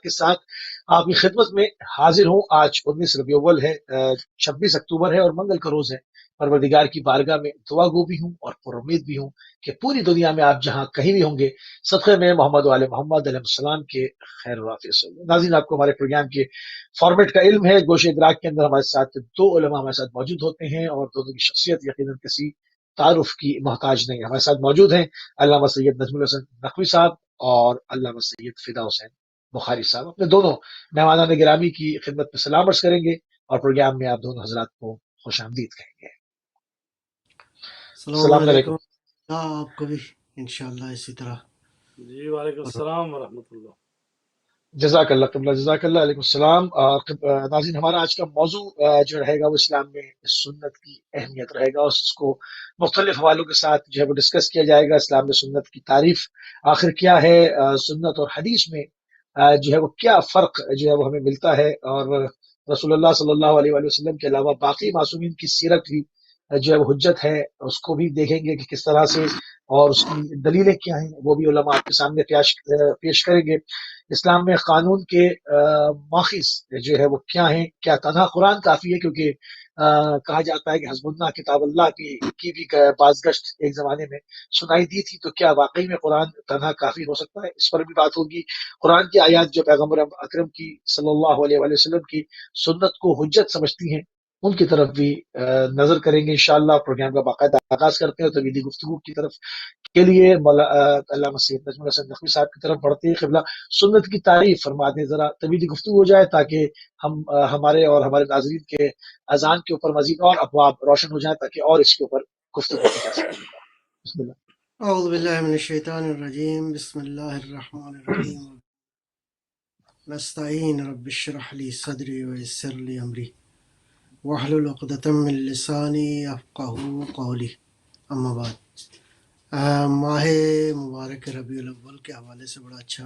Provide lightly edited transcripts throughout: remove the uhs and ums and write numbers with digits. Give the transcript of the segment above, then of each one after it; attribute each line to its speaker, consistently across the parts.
Speaker 1: کے ساتھ آپ کی خدمت میں حاضر ہوں۔ آج 19 ربیع الاول ہے، 26 اکتوبر ہے اور منگل کا روز ہے۔ پروردگار کی بارگاہ میں دعا گو بھی ہوں اور پر امید بھی ہوں کہ پوری دنیا میں آپ جہاں کہیں بھی ہوں گے، صدقے میں محمد و آل محمد علیہ السلام کے خیر وافی سے۔ ناظرین، آپ کو ہمارے پروگرام کے فارمیٹ کا علم ہے۔ گوشے ادراک کے اندر ہمارے ساتھ دو علماء ہمارے ساتھ موجود ہوتے ہیں اور دونوں کی شخصیت یقیناً کسی تعارف کی محتاج نہیں۔ ہمارے ساتھ موجود ہیں علامہ سید نجم الحسن نقوی صاحب اور علامہ سید فدا حسین بخاری صاحب۔ اپنے دونوں مہمانان گرامی کی خدمت میں سلام عرض کریں گے اور پروگرام میں آپ دونوں حضرات کو خوش آمدید کہیں گے۔
Speaker 2: السلام
Speaker 1: السلام
Speaker 2: علیکم۔
Speaker 1: علیکم۔
Speaker 2: آپ کو بھی انشاءاللہ اسی طرح۔
Speaker 3: جی وعلیکم السلام ورحمۃ اللہ۔
Speaker 1: جزاک اللہ قبلہ، جزاک اللہ، علیکم السلام۔ ناظرین، ہمارا آج کا موضوع جو رہے گا وہ اسلام میں سنت کی اہمیت رہے گا اور اس کو مختلف حوالوں کے ساتھ جو ہے وہ ڈسکس کیا جائے گا۔ اسلام میں سنت کی تعریف آخر کیا ہے، سنت اور حدیث میں جو ہے وہ کیا فرق جو ہے وہ ہمیں ملتا ہے، اور رسول اللہ صلی اللہ علیہ وآلہ وسلم کے علاوہ باقی معصومین کی سیرت بھی جو ہے وہ حجت ہے، اس کو بھی دیکھیں گے کہ کس طرح سے، اور اس کی دلیلیں کیا ہیں وہ بھی علماء آپ کے سامنے پیش کریں گے۔ اسلام میں قانون کے ماخذ جو ہے وہ کیا ہیں؟ کیا تنہا قرآن کافی ہے؟ کیونکہ کہا جاتا ہے کہ حسب اللہ کتاب اللہ کی بھی بازگشت ایک زمانے میں سنائی دی تھی، تو کیا واقعی میں قرآن تنہا کافی ہو سکتا ہے؟ اس پر بھی بات ہوگی۔ قرآن کی آیات جو پیغمبر اکرم کی صلی اللہ علیہ وآلہ وسلم کی سنت کو حجت سمجھتی ہیں، ان کی طرف بھی نظر کریں گے انشاءاللہ۔ پروگرام کا باقاعدہ آغاز کرتے ہیں توحیدی گفتگو کی طرف کے لیے علامہ سید نجم الحسن نقوی صاحب کی طرف بڑھتے ہیں۔ قبلہ سنت کی تعریف فرما دیں، ذرا طویلی گفتگو ہو جائے تاکہ ہم ہمارے اور ہمارے ناظرین کے اذان کے اوپر مزید اور ابواب روشن ہو جائیں تاکہ اور اس کے اوپر گفتگو کی جا سکے۔ بسم اللہ۔
Speaker 2: اعوذ باللہ من الشیطان الرجیم، بسم اللہ الرحمن الرحیم۔ نستعین رب اشرح لی صدری ویسر لی امری واحلل عقدۃ من لسانی یفقہوا قولی، اما بعد۔ ماہ مبارک ربیع الاول کے حوالے سے بڑا اچھا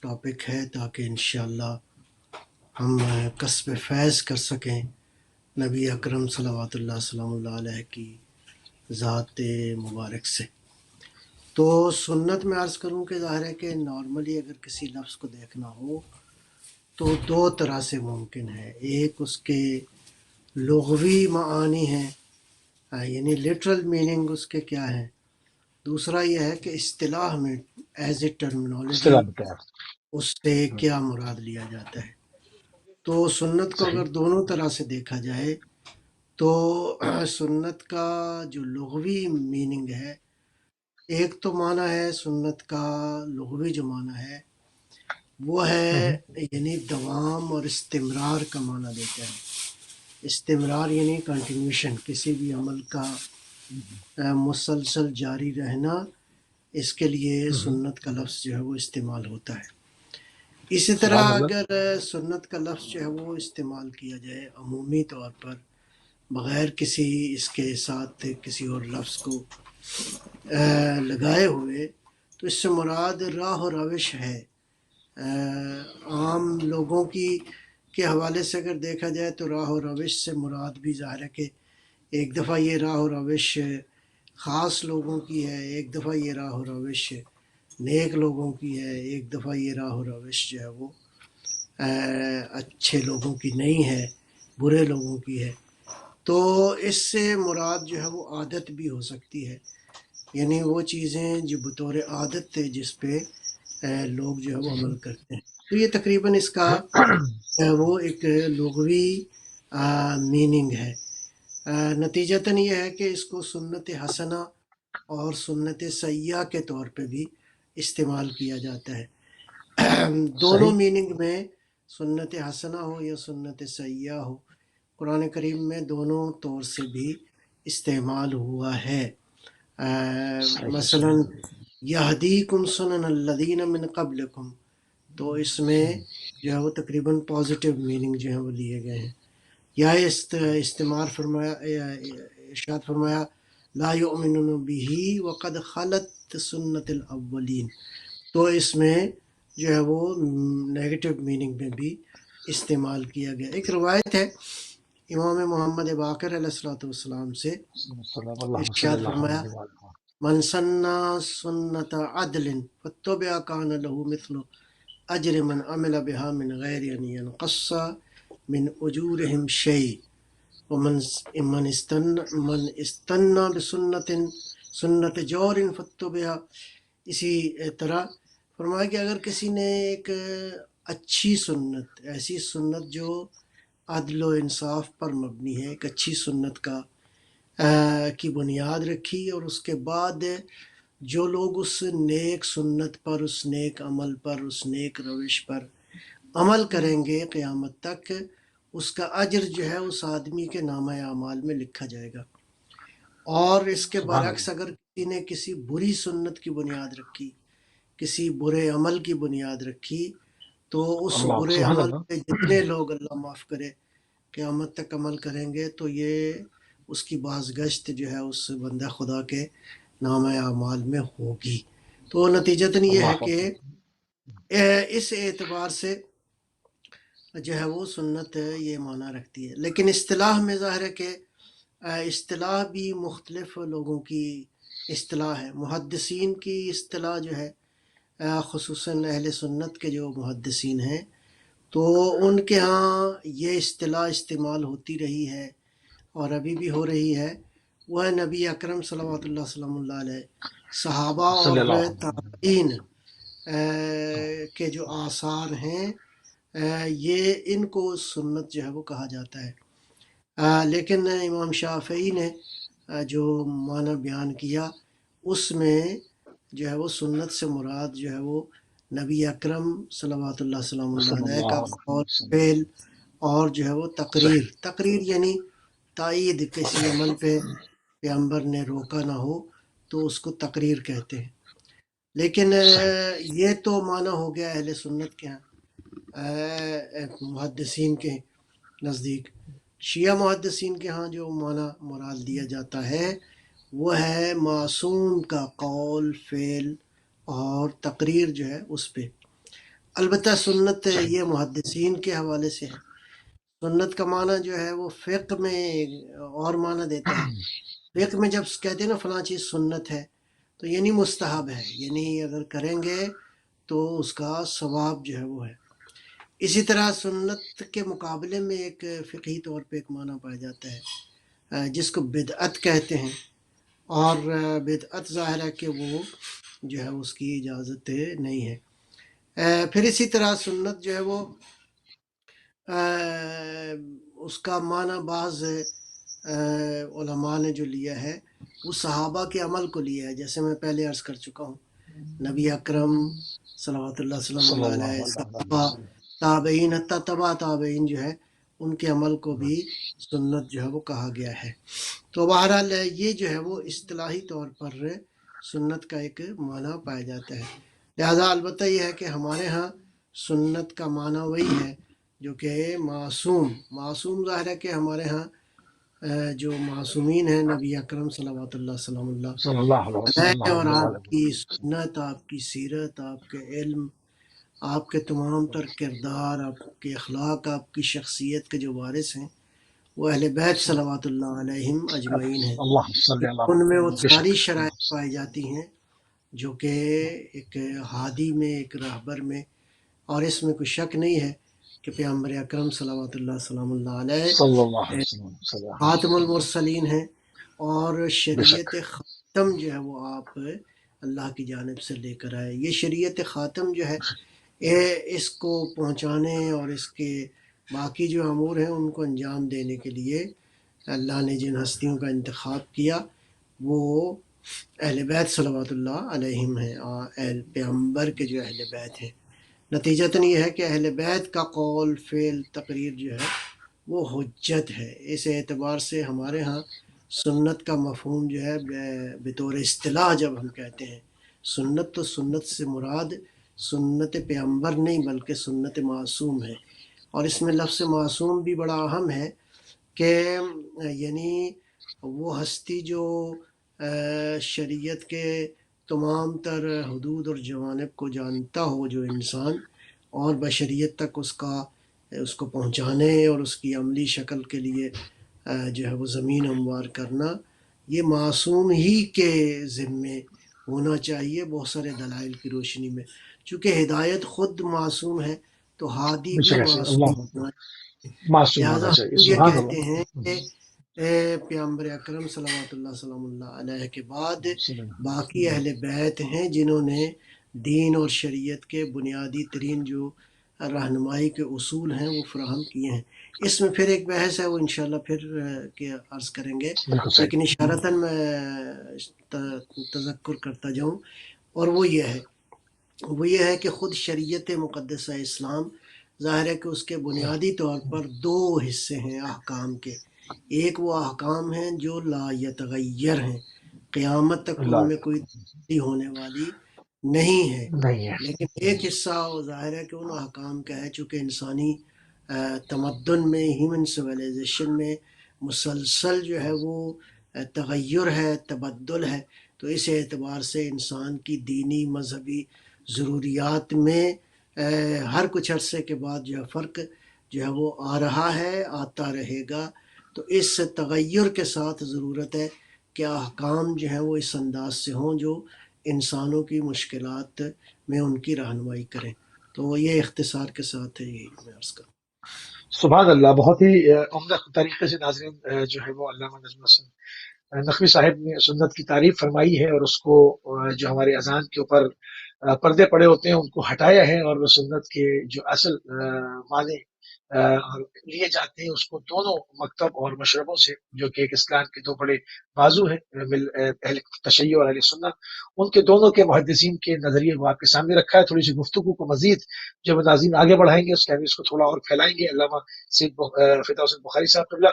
Speaker 2: ٹاپک ہے تاکہ انشاءاللہ ہم کسب فیض کر سکیں نبی اکرم صلوات اللہ صلی اللہ علیہ کی ذات مبارک سے۔ تو سنت میں عرض کروں کہ ظاہر ہے کہ نارملی اگر کسی لفظ کو دیکھنا ہو تو دو طرح سے ممکن ہے۔ ایک اس کے لغوی معانی ہیں، یعنی لٹرل میننگ اس کے کیا ہیں۔ دوسرا یہ ہے کہ اصطلاح میں ایز اے ٹرمنالوجی اس سے کیا مراد لیا جاتا ہے۔ تو سنت کو اگر دونوں طرح سے دیکھا جائے تو سنت کا جو لغوی میننگ ہے، ایک تو معنی ہے سنت کا لغوی جو معنی ہے وہ ہے یعنی دوام اور استمرار کا معنی دیتا ہے۔ استمرار یعنی کنٹینیوشن، کسی بھی عمل کا مسلسل جاری رہنا، اس کے لیے سنت کا لفظ جو ہے وہ استعمال ہوتا ہے۔ اسی طرح اگر سنت کا لفظ جو ہے وہ استعمال کیا جائے عمومی طور پر بغیر کسی اس کے ساتھ کسی اور لفظ کو لگائے ہوئے، تو اس سے مراد راہ و روش ہے۔ عام لوگوں کے حوالے سے اگر دیکھا جائے تو راہ و روش سے مراد بھی ظاہر ہے کہ ایک دفعہ یہ راہ و روش خاص لوگوں کی ہے، ایک دفعہ یہ راہ و روش نیک لوگوں کی ہے، ایک دفعہ یہ راہ و روش جو ہے وہ اچھے لوگوں کی نہیں ہے، برے لوگوں کی ہے۔ تو اس سے مراد جو ہے وہ عادت بھی ہو سکتی ہے، یعنی وہ چیزیں جو بطور عادت تھے جس پہ لوگ جو ہے وہ عمل کرتے ہیں۔ تو یہ تقریباً اس کا وہ ایک لغوی میننگ ہے۔ نتیجتاً یہ ہے کہ اس کو سنت حسنہ اور سنت سیاح کے طور پہ بھی استعمال کیا جاتا ہے۔ دونوں میننگ میں سنت حسنہ ہو یا سنت سیاح ہو، قرآن کریم میں دونوں طور سے بھی استعمال ہوا ہے۔ مثلا یہدیکم سنن الذین من قبلکم، تو اس میں جو ہے وہ تقریباً پازیٹیو میننگ جو ہے وہ لیے گئے ہیں۔ یا استعمال فرمایا، ارشاد فرمایا لا یؤمنون بہ وقد خلت سنت الاولین، تو اس میں جو ہے وہ نیگیٹو میننگ میں بھی استعمال کیا گیا۔ ایک روایت ہے امام محمد باقر علیہ السلام سے، ارشاد فرمایا من سن سنت عدل فتبع کان له مثل اجر من عمل بها من غیر ان ينقص من اجورهم شيء ومن من استنى بسنت سنت جور فتبع. اسی طرح فرمایا کہ اگر کسی نے ایک اچھی سنت، ایسی سنت جو عدل و انصاف پر مبنی ہے، ایک اچھی سنت کی بنیاد رکھی، اور اس کے بعد جو لوگ اس نیک سنت پر، اس نیک عمل پر، اس نیک روش پر عمل کریں گے قیامت تک، اس کا اجر جو ہے اس آدمی کے نامہ اعمال میں لکھا جائے گا. اور اس کے
Speaker 1: سبحان
Speaker 2: برعکس
Speaker 1: اللہ،
Speaker 2: اگر کسی نے کسی بری سنت کی بنیاد رکھی، کسی برے عمل کی بنیاد رکھی، تو اس
Speaker 1: اللہ
Speaker 2: برے
Speaker 1: سبحان
Speaker 2: عمل
Speaker 1: اللہ،
Speaker 2: پہ جتنے لوگ اللہ معاف کرے قیامت تک عمل کریں گے، تو یہ اس کی بازگشت جو ہے اس بندہ خدا کے نامہ اعمال میں ہوگی. تو نتیجتاً یہ ہے
Speaker 1: اللہ
Speaker 2: کہ
Speaker 1: اکبر،
Speaker 2: اس اعتبار سے جو ہے وہ سنت یہ معنی رکھتی ہے. لیکن اصطلاح میں ظاہر ہے کہ اصطلاح بھی مختلف لوگوں کی اصطلاح ہے. محدثین کی اصطلاح جو ہے خصوصاً اہل سنت کے جو محدثین ہیں، تو ان کے ہاں یہ اصطلاح استعمال ہوتی رہی ہے اور ابھی بھی ہو رہی ہے. وہ ہے نبی اکرم صلوات اللہ وسلم اللہ علیہ، صحابہ اور
Speaker 1: صلی اللہ علیہ وسلم،
Speaker 2: تابعین کے جو آثار ہیں، یہ ان کو سنت جو ہے وہ کہا جاتا ہے. لیکن امام شافعی نے جو معنی بیان کیا، اس میں جو ہے وہ سنت سے مراد جو ہے وہ نبی اکرم صلوات اللہ وسلم اللہ
Speaker 1: صلی
Speaker 2: علیہ
Speaker 1: اللہ
Speaker 2: کا
Speaker 1: علیہ
Speaker 2: قول،
Speaker 1: وسلم،
Speaker 2: فعل، اور جو ہے وہ
Speaker 1: صحیح،
Speaker 2: تقریر یعنی تائید. کسی عمل پہ پیغمبر نے روکا نہ ہو تو اس کو تقریر کہتے ہیں. لیکن
Speaker 1: صحیح،
Speaker 2: یہ تو معنی ہو گیا اہل سنت کے ہاں، محدثین کے نزدیک. شیعہ محدثین کے ہاں جو معنی مراد دیا جاتا ہے وہ ہے معصوم کا قول، فعل اور تقریر جو ہے اس پہ. البتہ سنت
Speaker 1: صحیح،
Speaker 2: یہ محدثین کے حوالے سے ہے. سنت کا معنی جو ہے وہ فقہ میں اور معنی دیتا ہے. فقہ میں جب کہتے ہیں نا فلاں چیز سنت ہے، تو یعنی مستحب ہے، یعنی اگر کریں گے تو اس کا ثواب جو ہے وہ ہے. اسی طرح سنت کے مقابلے میں ایک فقہی طور پہ ایک معنی پایا جاتا ہے جس کو بدعت کہتے ہیں. اور بدعت ظاہر ہے کہ وہ جو ہے اس کی اجازت نہیں ہے. پھر اسی طرح سنت جو ہے وہ اس کا معنی بعض علماء نے جو لیا ہے وہ صحابہ کے عمل کو لیا ہے، جیسے میں پہلے عرض کر چکا ہوں. نبی اکرم صلوات اللہ وسلم
Speaker 1: صلی
Speaker 2: اللہ
Speaker 1: اللہ
Speaker 2: علیہ،
Speaker 1: علیہ
Speaker 2: صحابہ،
Speaker 1: وسلم،
Speaker 2: تابعین، حتیٰ تبع تابعین جو ہے ان کے عمل کو بھی سنت جو ہے وہ کہا گیا ہے. تو بہرحال یہ جو ہے وہ اصطلاحی طور پر سنت کا ایک معنی پایا جاتا ہے. لہذا البتہ یہ ہے کہ ہمارے ہاں سنت کا معنی وہی ہے جو کہ معصوم. معصوم ظاہر ہے کہ ہمارے ہاں جو معصومین ہیں نبی اکرم صلوات اللہ وسلم اللہ
Speaker 1: صلی اللہ علیہ
Speaker 2: علیہ، اور
Speaker 1: وسلم،
Speaker 2: آپ کی سنت، آپ کی سیرت، آپ کے علم، آپ کے تمام تر کردار، آپ کے اخلاق، آپ کی شخصیت کے جو وارث ہیں وہ اہل بیت صلوات اللہ علیہم اجمعین ہیں.
Speaker 1: اللہ صلی اللہ
Speaker 2: ان میں وہ
Speaker 1: بے شک،
Speaker 2: ساری شرائط پائی جاتی ہیں جو کہ ایک ہادی میں، ایک راہبر میں، اور اس میں کوئی شک نہیں ہے کہ پیغمبر اکرم صلوات اللہ وسلم اللہ علیہ
Speaker 1: صلی اللہ علیہ وسلم، صلی اللہ علیہ
Speaker 2: خاتم
Speaker 1: وسلم،
Speaker 2: المرسلین ہیں، اور
Speaker 1: بے شک،
Speaker 2: شریعت خاتم جو ہے وہ آپ اللہ کی جانب سے لے کر آئے. یہ شریعت خاتم جو ہے اس کو پہنچانے اور اس کے باقی جو امور ہیں ان کو انجام دینے کے لیے اللہ نے جن ہستیوں کا انتخاب کیا وہ اہل بیت صلوات اللہ علیہم ہیں، اہل پیغمبر کے جو اہل بیت ہیں. نتیجتاً یہ ہے کہ اہل بیت کا قول، فعل، تقریر جو ہے وہ حجت ہے. اس اعتبار سے ہمارے ہاں سنت کا مفہوم جو ہے بطور اصطلاح جب ہم کہتے ہیں سنت، تو سنت سے مراد سنت پیغمبر نہیں بلکہ سنت معصوم ہے. اور اس میں لفظ معصوم بھی بڑا اہم ہے کہ یعنی وہ ہستی جو شریعت کے تمام تر حدود اور جوانب کو جانتا ہو، جو انسان، اور بشریت تک اس کو پہنچانے اور اس کی عملی شکل کے لیے جو ہے وہ زمین ہموار کرنا، یہ معصوم ہی کے ذمے ہونا چاہیے بہت سارے دلائل کی روشنی میں. چونکہ ہدایت خود معصوم ہے تو ہادی بھی
Speaker 1: بے شک
Speaker 2: معصوم
Speaker 1: اللہ
Speaker 2: ہونا،
Speaker 1: معصوم
Speaker 2: لہذا
Speaker 1: ہونا چاہیے،
Speaker 2: ہم یہ
Speaker 1: سبحان
Speaker 2: کہتے ہیں
Speaker 1: اللہ۔
Speaker 2: کہ اے پیغمبر اکرم صلوات اللہ سلام اللہ علیہ کے بعد باقی اہل بیت ہیں جنہوں نے دین اور شریعت کے بنیادی ترین جو رہنمائی کے اصول ہیں وہ فراہم کیے ہیں۔ اس میں پھر ایک بحث ہے، وہ انشاءاللہ پھر کے عرض کریں گے،
Speaker 1: بالکل صحیح۔
Speaker 2: لیکن اشارتاً میں تذکر کرتا جاؤں، اور وہ یہ ہے کہ خود شریعت مقدسہ اسلام ظاہر ہے کہ اس کے بنیادی طور پر دو حصے ہیں احکام کے۔ ایک وہ احکام ہیں جو لا یتغیر ہیں، قیامت تک ان
Speaker 1: اللہ
Speaker 2: میں کوئی تبدیلی ہونے والی نہیں ہے،
Speaker 1: نہیں ہے۔
Speaker 2: لیکن ایک حصہ وہ ظاہر ہے کہ ان احکام کا ہے، چونکہ انسانی تمدن میں، ہیومن سویلائزیشن میں مسلسل جو ہے وہ تغیر ہے، تبدل ہے، تو اس اعتبار سے انسان کی دینی مذہبی ضروریات میں ہر کچھ عرصے کے بعد جو ہے فرق جو ہے وہ آ رہا ہے، آتا رہے گا۔ تو اس تغیر کے ساتھ ضرورت ہے کہ احکام جو ہیں وہ اس انداز سے ہوں جو انسانوں کی مشکلات میں ان کی رہنمائی کریں۔ تو یہ اختصار کے ساتھ ہے، یہی میں عرض کروں۔
Speaker 1: سبحان اللہ، بہت ہی عمدہ طریقے سے ناظرین جو ہے وہ علامہ نجم الحسن نقوی صاحب نے سنت کی تعریف فرمائی ہے، اور اس کو جو ہمارے اذان کے اوپر پردے پڑے ہوتے ہیں ان کو ہٹایا ہے، اور وہ سنت کے جو اصل معنی لیے جاتے ہیں اس کو دونوں مکتب اور مشربوں سے، جو کہ ایک اسلام کے دو بڑے بازو ہیں، اہل تشیع اور اہل سنت، ان کے دونوں کے محدثین کے نظریے کو آپ کے سامنے رکھا ہے۔ تھوڑی سی گفتگو کو مزید جب ناظرین آگے بڑھائیں گے اس کے اس کو تھوڑا اور پھیلائیں گے۔ علامہ سید فدا حسین بخاری صاحب قبلہ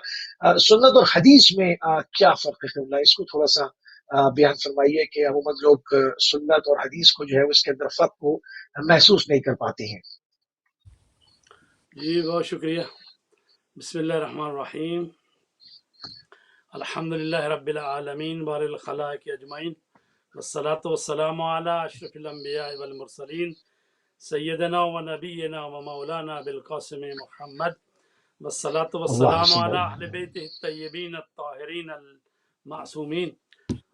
Speaker 1: سنت اور حدیث میں کیا فرق ہے قبلہ، اس کو تھوڑا سا بیان فرمائیے کہ عموماً لوگ سنت اور حدیث کو جو ہے اس کے اندر فرق کو محسوس نہیں کر پاتے ہیں۔
Speaker 3: جی بہت شکریہ۔ بسم اللہ الرحمن الرحیم، الحمدللہ رب العالمین بار الخلائق اجمعین، والصلاة والسلام علی اشرف الانبیاء والمرسلین، سیدنا و نبینا و مولانا بالقاسم محمد، والصلاة والسلام علی اہل بیتہ الطیبین الطاہرین المعصومین،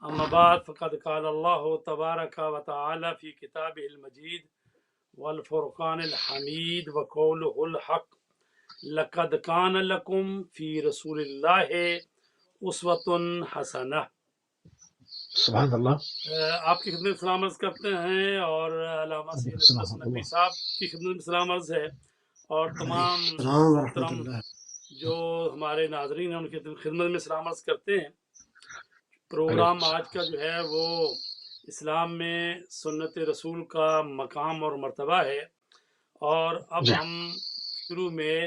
Speaker 3: اما بعد فقد قال اللہ تبارک و تعالی فی کتابہ المجید والفرقان الحمید وقولہ الحق، لقد کان لکم فی رسول اللہ اسوۃ حسنہ۔
Speaker 1: سبحان اللہ۔
Speaker 3: آپ کی خدمت میں سلام عرض کرتے ہیں، اور علامہ سید نجم الحسن نقوی صاحب کی خدمت میں سلام عرض ہے، اور تمام
Speaker 2: السلام ورحمۃ
Speaker 3: محترم
Speaker 2: اللہ۔
Speaker 3: جو ہمارے ناظرین ہیں ان کی خدمت میں سلام عرض کرتے ہیں۔ پروگرام آج کا جو ہے وہ اسلام میں سنت رسول کا مقام اور مرتبہ ہے، اور اب ہم شروع میں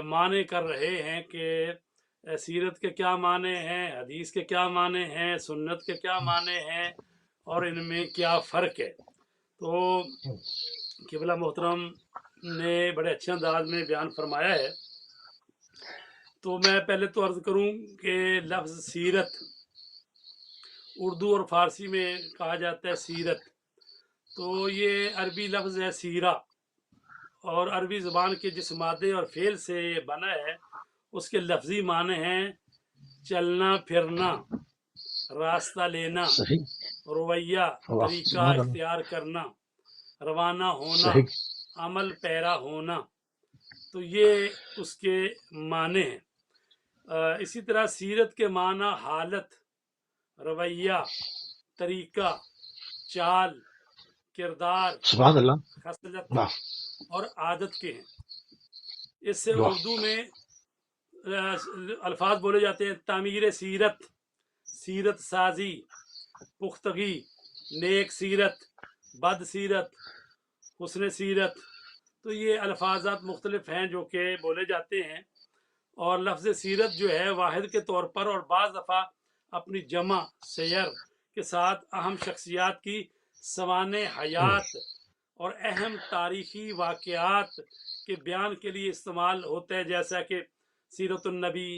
Speaker 3: معنی کر رہے ہیں کہ سیرت کے کیا معنی ہیں، حدیث کے کیا معنی ہیں، سنت کے کیا معنی ہیں، اور ان میں کیا فرق ہے۔ تو قبلہ محترم نے بڑے اچھے انداز میں بیان فرمایا ہے۔ تو میں پہلے تو عرض کروں کہ لفظ سیرت اردو اور فارسی میں کہا جاتا ہے سیرت، تو یہ عربی لفظ ہے سیرہ، اور عربی زبان کے جس مادے اور فعل سے یہ بنا ہے اس کے لفظی معنی ہیں چلنا پھرنا، راستہ لینا، رویہ، طریقہ اختیار کرنا، روانہ ہونا، عمل پیرا ہونا، تو یہ اس کے معنی ہیں۔ اسی طرح سیرت کے معنی حالت، رویہ، طریقہ، چال، کردار،
Speaker 1: سبحان اللہ،
Speaker 3: خصلت اور عادت کے ہیں۔ اس سے اردو میں الفاظ بولے جاتے ہیں تعمیر سیرت، سیرت سازی، پختگی، نیک سیرت، بد سیرت، حسن سیرت، تو یہ الفاظات مختلف ہیں جو کہ بولے جاتے ہیں۔ اور لفظ سیرت جو ہے واحد کے طور پر اور بعض دفعہ اپنی جمع سیر کے ساتھ اہم شخصیات کی سوانح حیات اور اہم تاریخی واقعات کے بیان کے لیے استعمال ہوتا ہے، جیسا کہ سیرت النبی،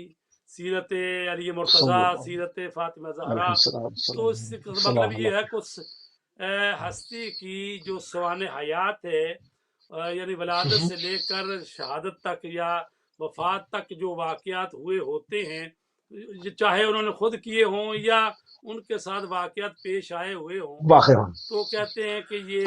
Speaker 3: سیرت علی مرتضیٰ، سیرت فاطمہ زہرا۔ تو اس کا مطلب یہ ہے کہ اس ہستی کی جو سوانح حیات ہے، یعنی ولادت سے لے کر شہادت تک یا وفات تک جو واقعات ہوئے ہوتے ہیں، چاہے انہوں نے خود کیے ہوں یا ان کے ساتھ واقعات پیش آئے ہوئے ہوں، تو کہتے ہیں کہ یہ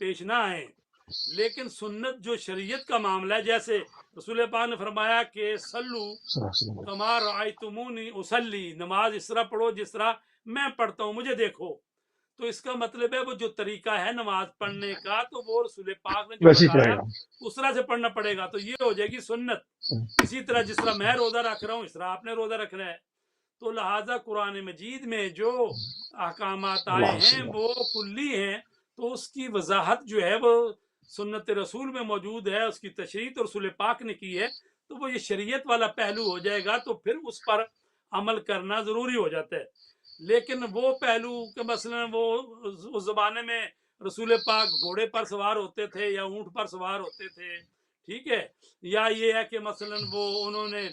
Speaker 3: پیش نہ آئیں. لیکن سنت جو شریعت کا معاملہ ہے، جیسے رسول پاک نے فرمایا کہ سلو کما رأیتمونی اصلی، نماز اس طرح پڑھو جس طرح میں پڑھتا ہوں، مجھے دیکھو. تو اس کا مطلب ہے وہ جو طریقہ ہے نماز پڑھنے کا، تو وہ رسول پاک نے جو
Speaker 1: ویسے ہی پڑھے
Speaker 3: بتایا
Speaker 1: گا.
Speaker 3: اس طرح سے پڑھنا پڑے گا. تو یہ ہو جائے گی سنت. اسی طرح جس طرح میں روزہ رکھ رہا ہوں اس طرح آپ نے روزہ رکھنا ہے. تو لہٰذا قرآن مجید میں جو احکامات آئے
Speaker 1: اللہ
Speaker 3: ہیں
Speaker 1: صلی اللہ.
Speaker 3: وہ کلی ہیں، تو اس کی وضاحت جو ہے وہ سنت رسول میں موجود ہے، اس کی تشریح تو رسول پاک نے کی ہے. تو وہ یہ شریعت والا پہلو ہو جائے گا، تو پھر اس پر عمل کرنا ضروری ہو جاتا ہے. لیکن وہ پہلو کہ مثلا وہ اس زمانے میں رسول پاک گھوڑے پر سوار ہوتے تھے یا اونٹ پر سوار ہوتے تھے، ٹھیک ہے، یا یہ ہے کہ مثلا وہ انہوں نے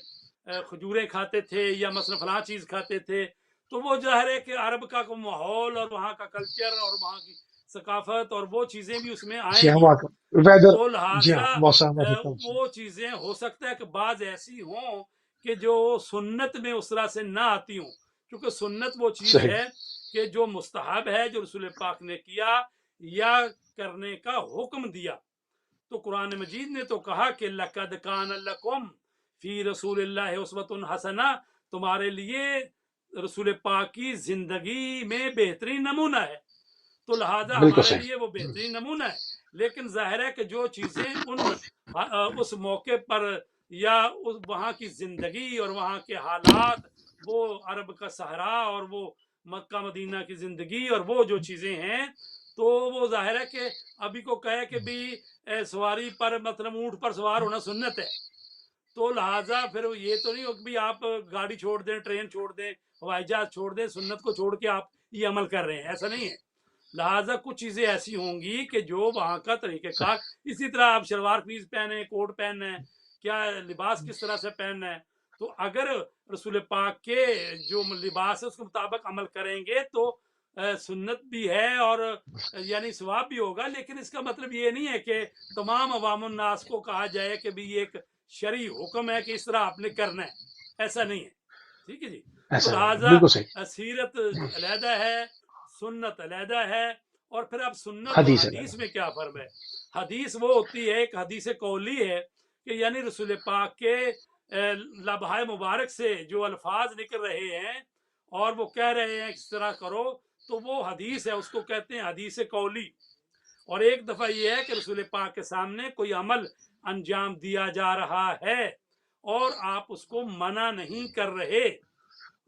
Speaker 3: کھجوریں کھاتے تھے یا مثلا فلاں چیز کھاتے تھے، تو وہ ظاہر ہے کہ عرب کا ماحول اور وہاں کا کلچر اور وہاں کی ثقافت اور وہ چیزیں بھی اس میں
Speaker 1: جی
Speaker 3: آئیں
Speaker 1: ہاں
Speaker 3: گی.
Speaker 1: ویدر.
Speaker 3: تو
Speaker 1: جی ہاں
Speaker 3: لہٰذا
Speaker 1: موسم.
Speaker 3: وہ چیزیں ہو سکتا ہے کہ بعض ایسی ہوں کہ جو سنت میں اس طرح سے نہ آتی ہوں، کیونکہ سنت وہ چیز
Speaker 1: صحیح.
Speaker 3: ہے کہ جو مستحب ہے، جو رسول پاک نے کیا یا کرنے کا حکم دیا. تو قرآن مجید نے تو کہا کہ لَقَدْ كَانَ لَكُمْ فِي رَسُولِ اللَّهِ أُسْوَةٌ حَسَنَةٌ، تمہارے لیے رسول پاک کی زندگی میں بہترین نمونہ ہے. تو لہٰذا
Speaker 1: بالکل
Speaker 3: ہمارے
Speaker 1: صحیح.
Speaker 3: لیے وہ بہترین نمونہ ہے. لیکن ظاہر ہے کہ جو چیزیں اس موقع پر یا وہاں کی زندگی اور وہاں کے حالات، وہ عرب کا صحرا اور وہ مکہ مدینہ کی زندگی اور وہ جو چیزیں ہیں، تو وہ ظاہر ہے کہ ابھی کو کہے کہ بھی سواری پر مطلب اونٹ پر سوار ہونا سنت ہے، تو لہٰذا پھر یہ تو نہیں ہو کہ بھی آپ گاڑی چھوڑ دیں، ٹرین چھوڑ دیں، ہوائی جہاز چھوڑ دیں، سنت کو چھوڑ کے آپ یہ عمل کر رہے ہیں، ایسا نہیں ہے. لہٰذا کچھ چیزیں ایسی ہوں گی کہ جو وہاں کا طریقہ کار. اسی طرح آپ شلوار قمیض پہنے، کوٹ پہننا ہے، کیا لباس کس طرح سے پہننا ہے. تو اگر رسول پاک کے جو لباس ہے اس کے مطابق عمل کریں گے تو سنت بھی ہے اور یعنی ثواب بھی ہوگا. لیکن اس کا مطلب یہ نہیں ہے کہ تمام عوام الناس کو کہا جائے کہ بھی یہ ایک شرعی حکم ہے کہ اس طرح آپ نے کرنا ہے، ایسا نہیں ہے. ٹھیک ہے جی. تو
Speaker 1: ایسا نہیں ہے.
Speaker 3: لہٰذا
Speaker 1: بالکل صحیح.
Speaker 3: سیرت علیحدہ ہے، سنت علیحدہ ہے. اور پھر اب سنت اور
Speaker 1: حدیث ہے.
Speaker 3: حدیث میں کیا فرق ہے؟ حدیث وہ ہوتی ہے، ایک حدیث قولی ہے کہ یعنی رسول پاک کے لبھائے مبارک سے جو الفاظ نکل رہے ہیں اور وہ کہہ رہے ہیں اس طرح کرو، تو وہ حدیث ہے، اس کو کہتے ہیں حدیث قولی. اور ایک دفعہ یہ ہے کہ رسول پاک کے سامنے کوئی عمل انجام دیا جا رہا ہے اور آپ اس کو منع نہیں کر رہے،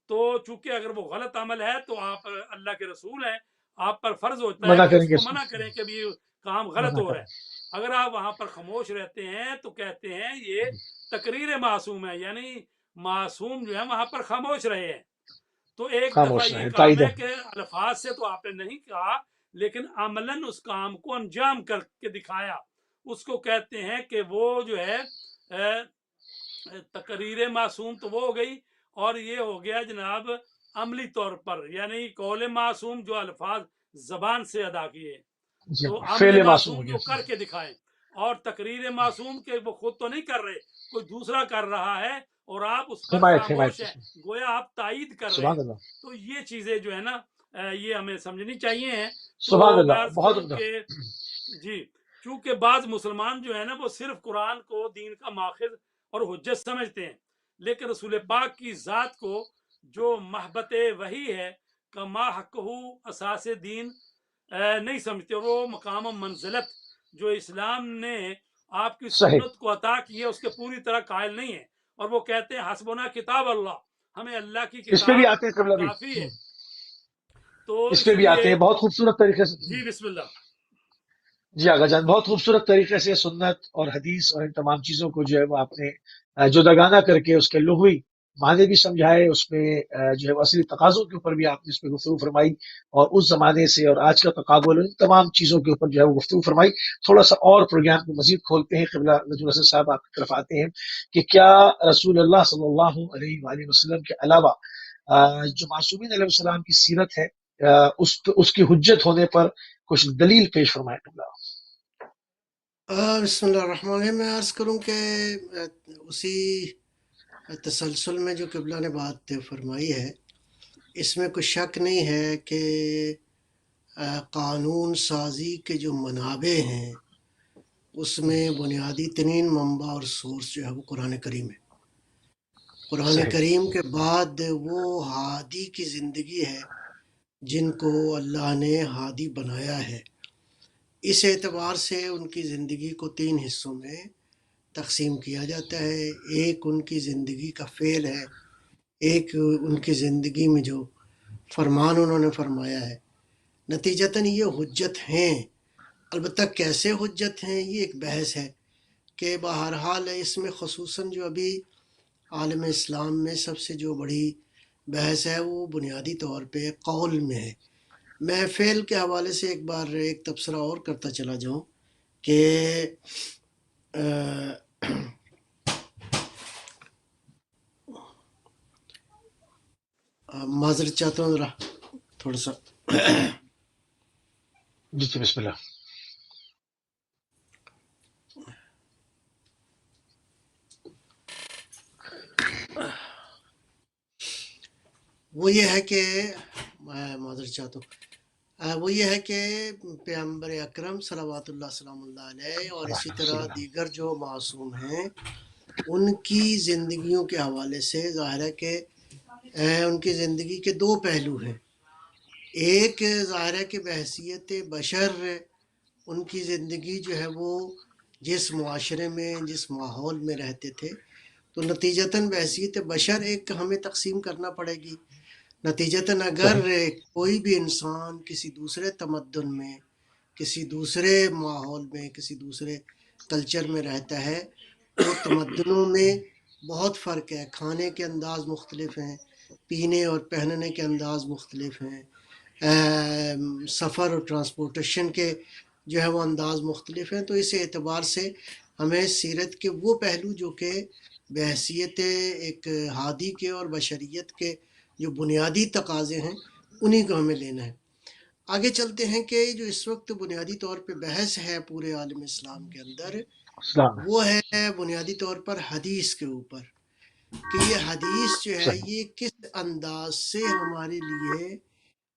Speaker 3: تو چونکہ اگر وہ غلط عمل ہے تو آپ اللہ کے رسول ہیں، آپ پر فرض ہوتا ہے
Speaker 1: منع
Speaker 3: کہ
Speaker 1: کریں
Speaker 3: اس
Speaker 1: گے.
Speaker 3: کو منع کریں کہ یہ کام غلط
Speaker 1: منع
Speaker 3: ہو رہا
Speaker 1: کریں.
Speaker 3: ہے. اگر آپ وہاں پر خاموش رہتے ہیں تو کہتے ہیں یہ تقریر معصوم ہے، یعنی معصوم جو ہے وہاں پر خاموش رہے ہیں. تو ایک دفعہ
Speaker 1: خاموش
Speaker 3: یہ
Speaker 1: رہیں.
Speaker 3: کام
Speaker 1: تائید ہے.
Speaker 3: ہے کہ الفاظ سے تو آپ نے نہیں کہا، لیکن عملاً اس کام کو انجام کر کے دکھایا، اس کو کہتے ہیں کہ وہ جو ہے تقریر معصوم تو وہ ہو گئی، اور یہ ہو گیا جناب عملی طور پر، یعنی قول معصوم جو الفاظ زبان سے ادا کیے،
Speaker 1: جی
Speaker 3: تو
Speaker 1: ہاں
Speaker 3: عمل
Speaker 1: فعل معصوم
Speaker 3: معصوم
Speaker 1: ہو
Speaker 3: جو
Speaker 1: گیا.
Speaker 3: کر کے دکھائیں. اور تقریر معصوم کے وہ خود تو نہیں کر رہے، کوئی دوسرا کر رہا ہے اور آپ اس پر
Speaker 1: حمایت
Speaker 3: خاموش ہیں،
Speaker 1: کی.
Speaker 3: گویا آپ تائید کر رہے ہیں.
Speaker 1: سبحان اللہ.
Speaker 3: تو یہ چیزیں جو ہے نا یہ ہمیں سمجھنی چاہیے ہیں.
Speaker 1: سبحان
Speaker 3: تو میں
Speaker 1: اللہ.
Speaker 3: عرض
Speaker 1: بہت
Speaker 3: کروں
Speaker 1: عمدہ.
Speaker 3: کہ جی، چونکہ بعض مسلمان جو ہے نا وہ صرف قرآن کو دین کا ماخذ اور حجت سمجھتے ہیں، لیکن رسول پاک کی ذات کو جو محبت وحی ہے کا ما حق اساس دین نہیں سمجھتے، اور وہ مقام و منزلت جو اسلام نے آپ کی
Speaker 1: صحیح.
Speaker 3: سنت کو عطا کی ہے اس کے پوری طرح قائل نہیں ہے، اور وہ کہتے ہیں حسبنا کتاب اللہ، ہمیں اللہ کی
Speaker 1: اس پہ بھی
Speaker 3: کتاب
Speaker 1: آتے ہیں قبلہ بھی.
Speaker 3: کافی ہے. تو
Speaker 1: اس
Speaker 3: اس
Speaker 1: پہ بھی آتے
Speaker 3: لیے
Speaker 1: ہیں بہت خوبصورت طریقے سے.
Speaker 3: جی بسم اللہ.
Speaker 1: جی آغا جان بہت خوبصورت طریقے سے سنت اور حدیث اور ان تمام چیزوں کو جو ہے وہ آپ نے جداگانہ کر کے اس کے لغوی معنی بھی سمجھائے، اس میں جو ہے وہ اصلی تقاضوں کے اوپر بھی آپ نے اس پہ گفتگو فرمائی، اور اس زمانے سے اور آج کا تقابل ان تمام چیزوں کے اوپر جو ہے وہ گفتگو فرمائی. تھوڑا سا اور پروگرام کو مزید کھولتے ہیں. قبلہ نجم الحسن صاحب آپ کی طرف آتے ہیں کہ کیا رسول اللہ صلی اللہ علیہ وآلہ وسلم کے علاوہ جو معصومین علیہ السلام کی سیرت ہے اس کی حجت ہونے پر کچھ دلیل پیش فرمائے قبلہ.
Speaker 2: بسم اللہ الرحمن الرحیم. میں عرض کروں کہ اسی تسلسل میں جو قبلہ نے بات فرمائی ہے، اس میں کوئی شک نہیں ہے کہ قانون سازی کے جو منابع ہیں اس میں بنیادی ترین منبع اور سورس جو ہے وہ قرآن کریم ہے. قرآن
Speaker 1: صحیح.
Speaker 2: کریم کے بعد وہ ہادی کی زندگی ہے جن کو اللہ نے ہادی بنایا ہے. اس اعتبار سے ان کی زندگی کو 3 حصوں میں تقسیم کیا جاتا ہے. ایک ان کی زندگی کا فعل ہے، ایک ان کی زندگی میں جو فرمان انہوں نے فرمایا ہے. نتیجتاً یہ حجت ہیں. البتہ کیسے حجت ہیں یہ ایک بحث ہے کہ بہرحال اس میں خصوصاً جو ابھی عالم اسلام میں سب سے جو بڑی بحث ہے وہ بنیادی طور پہ قول میں ہے. میں فعل کے حوالے سے ایک بار ایک تبصرہ اور کرتا چلا جاؤں کہ معذرت چاہتا ہوں ذرا تھوڑا سا.
Speaker 1: جی جی بسم اللہ.
Speaker 2: وہ یہ ہے کہ میں معذرت چاہتا ہوں، وہ یہ ہے کہ پیغمبر اکرم صلوات اللہ سلام اللہ علیہ اور اسی طرح دیگر جو معصوم ہیں ان کی زندگیوں کے حوالے سے ظاہر ہے کہ ان کی زندگی کے 2 پہلو ہیں. ایک ظاہر ہے کہ بحیثیت بشر ان کی زندگی جو ہے وہ جس معاشرے میں جس ماحول میں رہتے تھے تو نتیجتاً بحیثیت بشر ایک ہمیں تقسیم کرنا پڑے گی. نتیجتاً اگر کوئی بھی انسان کسی دوسرے تمدن میں، کسی دوسرے ماحول میں، کسی دوسرے کلچر میں رہتا ہے تو تمدنوں میں بہت فرق ہے. کھانے کے انداز مختلف ہیں، پینے اور پہننے کے انداز مختلف ہیں، سفر اور ٹرانسپورٹیشن کے جو ہے وہ انداز مختلف ہیں. تو اس اعتبار سے ہمیں سیرت کے وہ پہلو جو کہ بحیثیت ایک ہادی کے اور بشریت کے جو بنیادی تقاضے ہیں انہی کو ہمیں لینا ہے. آگے چلتے ہیں کہ جو اس وقت بنیادی طور پہ بحث ہے پورے عالم اسلام کے اندر وہ ہے بنیادی طور پر حدیث کے اوپر کہ یہ حدیث جو ہے یہ کس انداز سے ہمارے لیے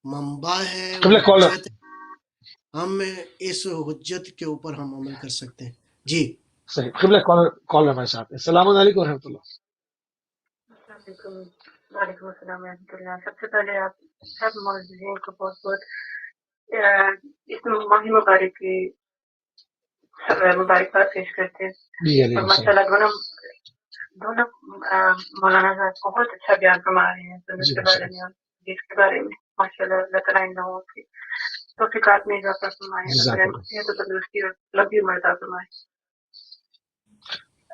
Speaker 2: منبع ہے، حجت، ہم اس حجت کے اوپر ہم عمل کر سکتے ہیں. جی
Speaker 1: صحیح. قبلہ کال ہمارے ساتھ. السلام علیکم ورحمۃ اللہ.
Speaker 4: السلام علیکم. وعلیکم السلام ورحمۃ اللہ. سب سے پہلے آپ سب موجودین کو بہت بہت اس ماہ مبارک کی مبارکباد پیش کرتے ہیں. اور ماشاء اللہ دونوں مولانا صاحب بہت اچھا بیان فرما رہے ہیں سنت کے بارے میں اور حدیث کے بارے میں. ماشاء اللہ اللہ تعالیٰ ان لوگوں کی توفیقات میں اضافہ فرمائے، صحت و تندرستی اور لمبی عمر عطا فرمائے.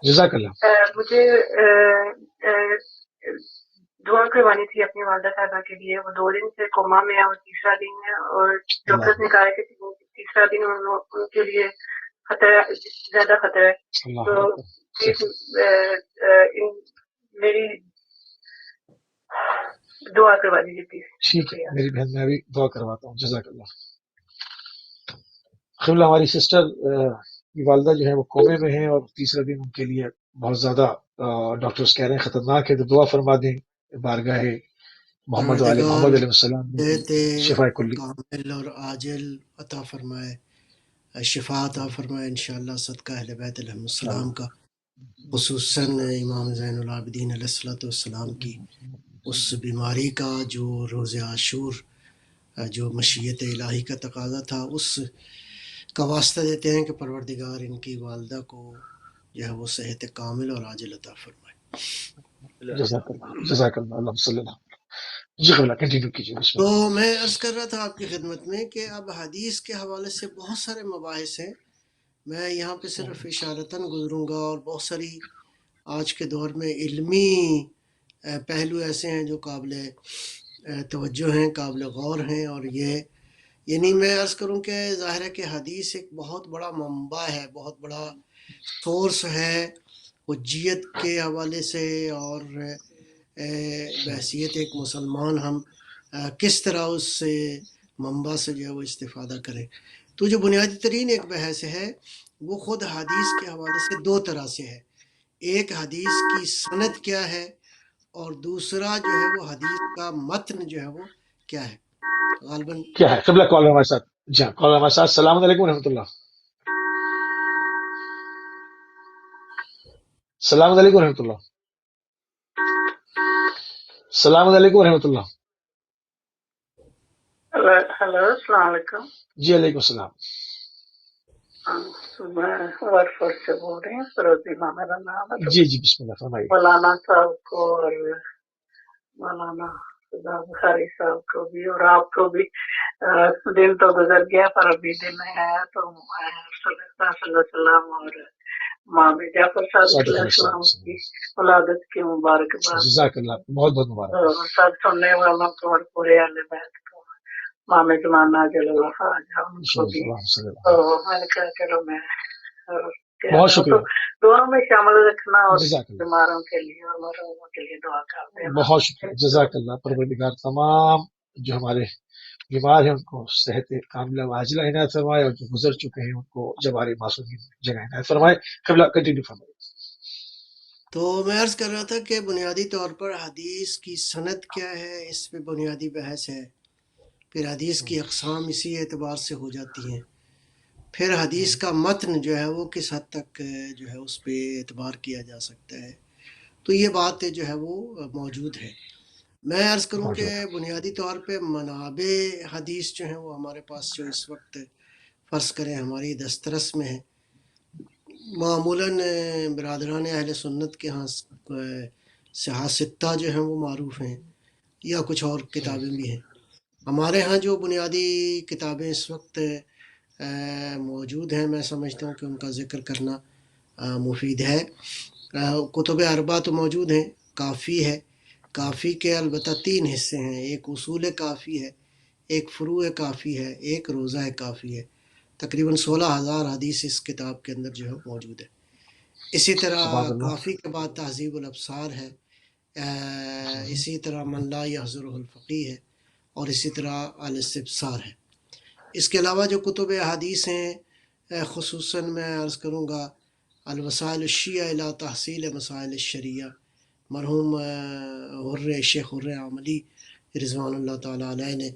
Speaker 1: جزاک اللہ.
Speaker 4: مجھے دعا کروانی تھی اپنی والدہ صاحبہ کے لیے. وہ 2 دن سے کوما میں ہے اور تیسرا دن ہے اور ڈاکٹر نے کہا ہے کہ تیسرا دن ان کے لیے خطرہ، زیادہ خطرہ ہے. تو پلیز میری دعا کروا دیجیے پلیز.
Speaker 1: ٹھیک ہے میری بہن، میں بھی دعا کرواتا ہوں. جزاک اللہ. قبلہ ہماری سسٹر کی والدہ جو ہے وہ کومے میں ہیں اور تیسرا دن ان کے لیے بہت زیادہ ڈاکٹرز کہہ رہے ہیں خطرناک ہے، تو دعا فرما دیں بارگاہ محمد علیہ السلام شفا کلی
Speaker 2: کامل اور عاجل عطا فرمائے، شفا عطا فرمائے انشاءاللہ صدقہ اہل بیت علیہ السلام کا، خصوصاً امام زین العابدین علیہ السلام کی اس بیماری کا جو روز عاشور جو مشیت الہی کا تقاضا تھا اس کا واسطہ دیتے ہیں کہ پروردگار ان کی والدہ کو جو ہے وہ صحت کامل اور عاجل عطا فرمائے.
Speaker 1: جزاک اللہ. جزاک اللہ. اللہ صلی اللہ. جی قبلہ کنٹینیو کیجیے.
Speaker 2: تو میں عرض کر رہا تھا آپ کی خدمت میں کہ اب حدیث کے حوالے سے بہت سارے مباحث ہیں. میں یہاں پہ صرف اشارتاً گزروں گا اور بہت ساری آج کے دور میں علمی پہلو ایسے ہیں جو قابل توجہ ہیں، قابل غور ہیں. اور یہ یعنی میں عرض کروں کہ ظاہر ہے کہ حدیث ایک بہت بڑا منبع ہے، بہت بڑا سورس ہے حجیت کے حوالے سے، اور بحیثیت ایک مسلمان ہم کس طرح اس سے منبع سے جو ہے وہ استفادہ کریں. تو جو بنیادی ترین ایک بحث ہے وہ خود حدیث کے حوالے سے 2 طرح سے ہے. ایک حدیث کی سند کیا ہے اور دوسرا جو ہے وہ حدیث کا متن جو ہے وہ کیا ہے. غالباً
Speaker 1: کیا ہے قبلہ کال ہمارے ساتھ. جی ہاں کال ہمارے ساتھ. السلام علیکم ورحمۃ اللہ. السلام علیکم ورحمۃ اللہ. السلام علیکم ورحمۃ اللہ.
Speaker 4: ہلو السلام علیکم.
Speaker 1: جی علیکم السلام.
Speaker 4: میں ورڈ فورس سے بول رہی ہوں. فروز امام میرا نام ہے.
Speaker 1: جی جی بسم اللہ فرمائیے.
Speaker 4: مولانا صاحب کو اور مولانا بخاری صاحب کو بھی اور آپ کو بھی دن تو گزر گیا پر ابھی دن ہے تو صلی اللہ علیہ وسلم اور امام جعفر صادق علیہ السلام کی ولادت کی مبارکباد.
Speaker 1: جزاک اللہ بہت بہت مبارک.
Speaker 4: سب سننے والوں کو اور پورے اہل بیت کو امام زمانہ جل خواجہ ان کو بھی. میں نے کہا چلو میں
Speaker 1: بہت شکریہ.
Speaker 4: دونوں میں شامل رکھنا اور بیماروں کے لیے اور مرحوموں کے لیے دعا کرتے ہیں.
Speaker 1: بہت شکریہ. جزاک اللہ. پروردگار تمام جو ہمارے بیمار ہیں ان کو صحت کاملہ و عاجلہ عنایت فرمائے اور جو گزر چکے ہیں ان کو جواری معصومین جگہ عنایت فرمائے. قبلہ کنٹینیو فرمائے.
Speaker 2: تو میں عرض کر رہا تھا کہ بنیادی طور پر حدیث کی سند کیا ہے، اس پہ بنیادی بحث ہے. پھر حدیث کی اقسام اسی اعتبار سے ہو جاتی ہیں. پھر حدیث کا متن جو ہے وہ کس حد تک جو ہے اس پہ اعتبار کیا جا سکتا ہے. تو یہ بات جو ہے وہ موجود ہے. میں عرض کروں کہ بنیادی طور پہ منابع حدیث جو ہیں وہ ہمارے پاس جو اس وقت فرض کریں ہماری دسترس میں ہے. معمولاً برادران اہل سنت کے ہاں صحاح ستہ جو ہیں وہ معروف ہیں یا کچھ اور کتابیں بھی ہیں. ہمارے ہاں جو بنیادی کتابیں اس وقت موجود ہیں میں سمجھتا ہوں کہ ان کا ذکر کرنا مفید ہے. کتب اربعہ تو موجود ہیں. کافی ہے. کافی کے البتہ 3 حصے ہیں. ایک اصول کافی ہے، ایک فروع کافی ہے، ایک روزہ کافی ہے. تقریباً 16,000 حدیث اس کتاب کے اندر جو ہے موجود ہے. اسی طرح کافی کے بعد تہذیب الابصار ہے، اسی طرح من لا یحضرہ الفقیہ ہے، اور اسی طرح الاستبصار ہے. اس کے علاوہ جو کتب احادیث ہیں خصوصاً میں عرض کروں گا الوسائل الشیعہ الی تحصیل مسائل الشریعہ، مرحوم شیخ حر عاملی رضوان اللہ تعالیٰ علیہ نے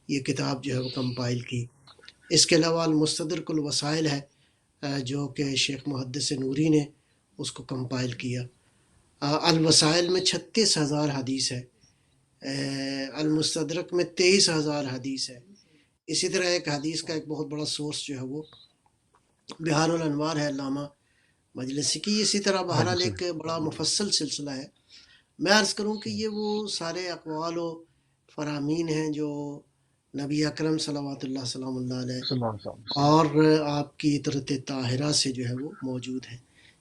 Speaker 2: یہ کتاب جو ہے وہ کمپائل کی. اس کے علاوہ المستدرک الوسائل ہے جو کہ شیخ محدث نوری نے اس کو کمپائل کیا. الوسائل میں 36,000 حدیث ہے. المستدرک میں 23,000 حدیث ہے. اسی طرح ایک حدیث کا ایک بہت بڑا سورس جو ہے وہ بہار الانوار ہے علامہ مجلسی کی. اسی طرح بہرحال ایک بڑا مفصل سلسلہ ہے. میں عرض کروں کہ یہ وہ سارے اقوال و فرامین ہیں جو نبی اکرم صلوات اللہ سلام اللہ علیہ اور آپ کی عطرت طاہرہ سے جو ہے وہ موجود ہے.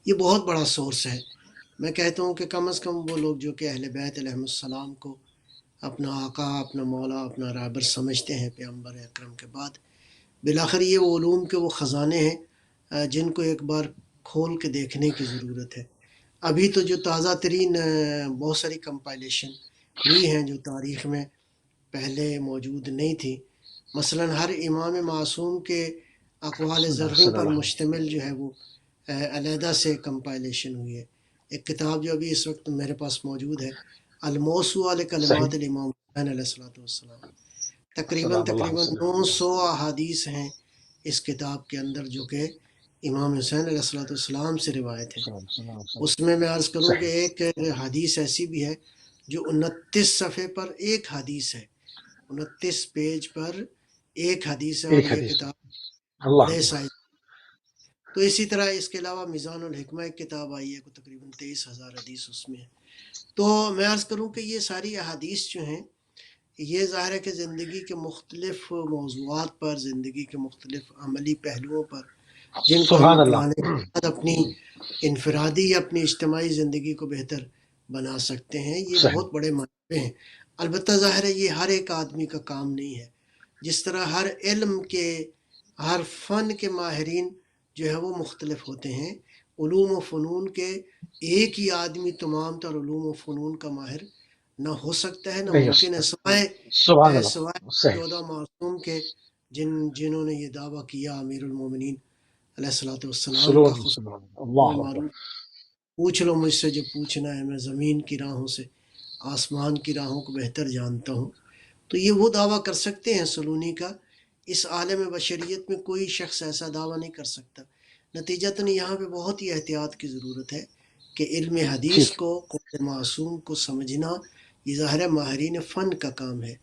Speaker 2: یہ بہت بڑا سورس ہے. میں کہتا ہوں کہ کم از کم وہ لوگ جو کہ اہل بیت علیہم السلام کو اپنا آقا، اپنا مولا، اپنا رہبر سمجھتے ہیں پیغمبر اکرم کے بعد، بالآخر یہ وہ علوم کے وہ خزانے ہیں جن کو ایک بار کھول کے دیکھنے کی ضرورت ہے. ابھی تو جو تازہ ترین بہت ساری کمپائلیشن ہوئی ہیں جو تاریخ میں پہلے موجود نہیں تھی. مثلا ہر امام معصوم کے اقوال زرعی پر مشتمل جو ہے وہ علیحدہ سے کمپائلیشن ہوئی ہے. ایک کتاب جو ابھی اس وقت میرے پاس موجود ہے الموسوعہ لکلمات الامام حسین علیہ السلام. تقریباً 900 احادیث ہیں اس کتاب کے اندر جو کہ امام حسین علیہ السلام سے روایت ہے. اس میں عرض کروں کہ ایک حدیث ایسی بھی ہے جو 29 صفحے پر ایک حدیث ہے، 29 پیج پر ایک حدیث ہے، اور یہ کتاب بڑے سائز. تو اسی طرح اس کے علاوہ میزان الحکمہ ایک کتاب آئی ہے، تقریباً 23,000 حدیث اس میں ہے. تو میں عرض کروں کہ یہ ساری احادیث جو ہیں یہ ظاہر ہے کہ زندگی کے مختلف موضوعات پر، زندگی کے مختلف عملی پہلوؤں پر جن کو ہم اپنانے کے بعد اپنی انفرادی یا اپنی اجتماعی زندگی کو بہتر بنا سکتے ہیں، یہ بہت بڑے منابع ہیں. البتہ ظاہر ہے یہ ہر ایک آدمی کا کام نہیں ہے. جس طرح ہر علم کے، ہر فن کے ماہرین جو ہے وہ مختلف ہوتے ہیں، علوم و فنون کے ایک ہی آدمی تمام تر علوم و فنون کا ماہر نہ ہو سکتا ہے، نہ ممکن ہے، سوائے 14 معصوم کے جنہوں نے یہ دعویٰ کیا امیر المومنین علیہ السلام کا. معروف پوچھ لو مجھ سے جو پوچھنا ہے، میں زمین کی راہوں سے آسمان کی راہوں کو بہتر جانتا ہوں. تو یہ وہ دعویٰ کر سکتے ہیں سلونی کا، اس عالم بشریت میں کوئی شخص ایسا دعویٰ نہیں کر سکتا۔ نتیجتاً یہاں پہ بہت ہی احتیاط کی ضرورت ہے کہ علم حدیث
Speaker 1: ٹھیک،
Speaker 2: کو، قول معصوم کو سمجھنا، یہ ظاہر ماہرین فن کا کام ہے،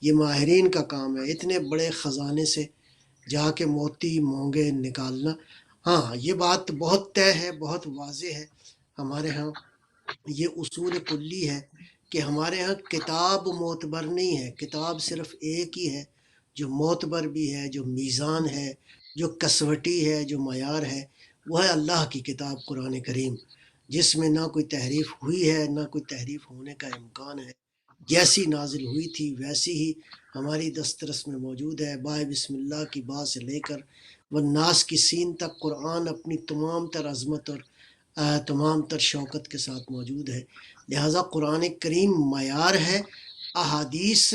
Speaker 2: یہ ماہرین کا کام ہے، اتنے بڑے خزانے سے جا کے موتی مونگے نکالنا۔ ہاں یہ بات بہت طے ہے، بہت واضح ہے، ہمارے ہاں یہ اصول کلی ہے کہ ہمارے ہاں کتاب معتبر نہیں ہے، کتاب صرف ایک ہی ہے جو معتبر بھی ہے، جو میزان ہے، جو کسوٹی ہے، جو معیار ہے، وہ ہے اللہ کی کتاب قرآن کریم، جس میں نہ کوئی تحریف ہوئی ہے نہ کوئی تحریف ہونے کا امکان ہے، جیسی نازل ہوئی تھی ویسی ہی ہماری دسترس میں موجود ہے۔ بائے بسم اللہ کی با سے لے کر والناس کی سین تک قرآن اپنی تمام تر عظمت اور تمام تر شوکت کے ساتھ موجود ہے۔ لہٰذا قرآن کریم معیار ہے۔ احادیث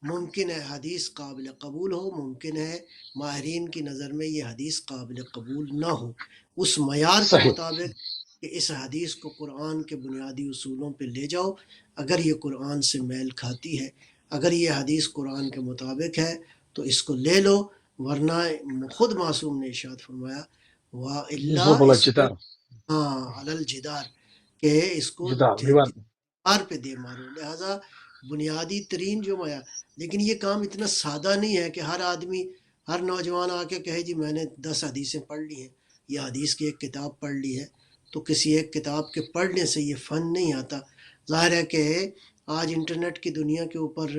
Speaker 2: ممکن ہے حدیث قابل قبول ہو، ممکن ہے ماہرین کی نظر میں یہ حدیث قابل قبول نہ ہو، اس معیار کے
Speaker 1: صحیح،
Speaker 2: مطابق کہ اس حدیث کو قرآن کے بنیادی اصولوں پہ لے جاؤ، اگر یہ قرآن سے میل کھاتی ہے، اگر یہ حدیث قرآن کے مطابق ہے تو اس کو لے لو، ورنہ خود معصوم نے ارشاد فرمایا وَإِلَّا
Speaker 1: ضرب
Speaker 2: اس کو
Speaker 1: الجدار،
Speaker 2: ہاں علل جدار، کہ اس کو
Speaker 1: جدار دیوار میں۔
Speaker 2: جدار پہ دے مارو۔ لہذا بنیادی ترین جو معیار، لیکن یہ کام اتنا سادہ نہیں ہے کہ ہر آدمی، ہر نوجوان آ کے کہے جی میں نے 10 حدیثیں پڑھ لی ہیں یا حدیث کی ایک کتاب پڑھ لی ہے، تو کسی ایک کتاب کے پڑھنے سے یہ فن نہیں آتا۔ ظاہر ہے کہ آج انٹرنیٹ کی دنیا کے اوپر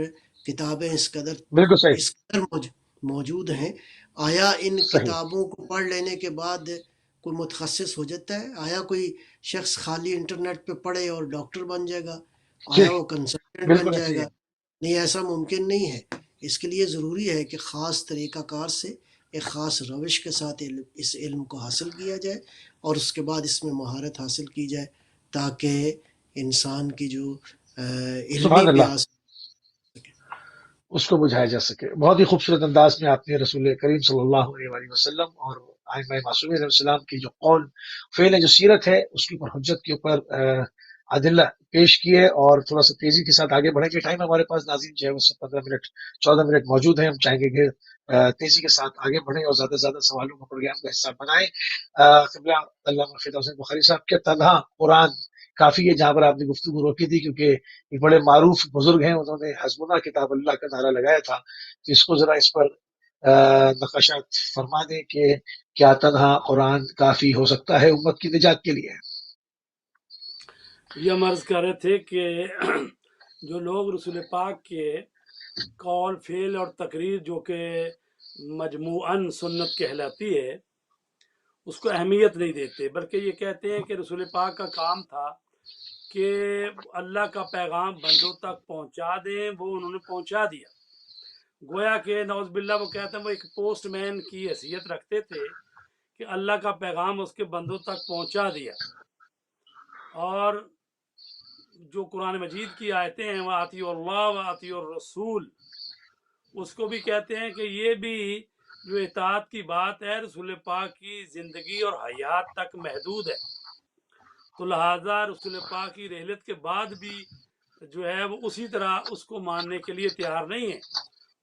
Speaker 2: کتابیں اس قدر
Speaker 1: بالکل صحیح،
Speaker 2: موجود ہیں، آیا ان
Speaker 1: صحیح،
Speaker 2: کتابوں کو پڑھ لینے کے بعد کوئی متخصص ہو جاتا ہے؟ آیا کوئی شخص خالی انٹرنیٹ پہ پڑھے اور ڈاکٹر بن جائے گا؟ آیا
Speaker 1: ٹھیک،
Speaker 2: وہ کنسلٹنٹ بن
Speaker 1: بالکل
Speaker 2: جائے
Speaker 1: ایسے ہی
Speaker 2: گا؟
Speaker 1: ہے۔
Speaker 2: نہیں، ایسا ممکن نہیں ہے۔ اس کے لیے ضروری ہے کہ خاص طریقہ کار سے، ایک خاص روش کے ساتھ اس علم کو حاصل کیا جائے اور اس کے بعد اس میں مہارت حاصل کی جائے، تاکہ انسان کی جو علمی
Speaker 1: سبحان اللہ،
Speaker 2: پیاس
Speaker 1: اس کو بجھایا جا سکے۔ بہت ہی خوبصورت انداز میں آپ نے رسول کریم صلی اللہ علیہ وآلہ وسلم اور ائمہ معصومین علیہ السلام کی جو قول فعل ہے، جو سیرت ہے، اس کے اوپر حجت کے اوپر ادلہ پیش کیے، اور تھوڑا سا تیزی کے ساتھ آگے بڑھیں گے۔ ٹائم ہمارے پاس ناظرین جو ہے وہ 14 منٹ موجود ہیں، ہم چاہیں گے کہ تیزی کے ساتھ آگے بڑھیں اور زیادہ سے زیادہ سوالوں کا پروگرام کا حصہ بنائیں۔ قبلہ علامہ فدا حسین بخاری صاحب کے تنہا قرآن کافی ہے، جہاں پر آپ نے گفتگو روکی تھی، کیونکہ ایک بڑے معروف بزرگ ہیں، انہوں نے حسبنا کتاب اللہ کا نعرہ لگایا تھا، تو اس کو ذرا اس پر نقاشات فرما دیں کہ کیا تنہا قرآن کافی ہو سکتا ہے امت کی نجات کے لیے؟
Speaker 3: یہ ہم عرض کر رہے تھے کہ جو لوگ رسول پاک کے قول، فعل اور تقریر جو کہ مجموعاً سنت کہلاتی ہے اس کو اہمیت نہیں دیتے، بلکہ یہ کہتے ہیں کہ رسول پاک کا کام تھا کہ اللہ کا پیغام بندوں تک پہنچا دیں، وہ انہوں نے پہنچا دیا۔ گویا کہ نعوذ باللہ وہ کہتے ہیں وہ ایک پوسٹ مین کی حیثیت رکھتے تھے کہ اللہ کا پیغام اس کے بندوں تک پہنچا دیا۔ اور جو قرآن مجید کی آیتیں ہیں وہ آتی اللہ و آتی الرسول، اس کو بھی کہتے ہیں کہ یہ بھی جو اطاعت کی بات ہے رسول پاک کی زندگی اور حیات تک محدود ہے، تو لہٰذا رسول پاک کی رحلت کے بعد بھی جو ہے وہ اسی طرح اس کو ماننے کے لیے تیار نہیں ہے۔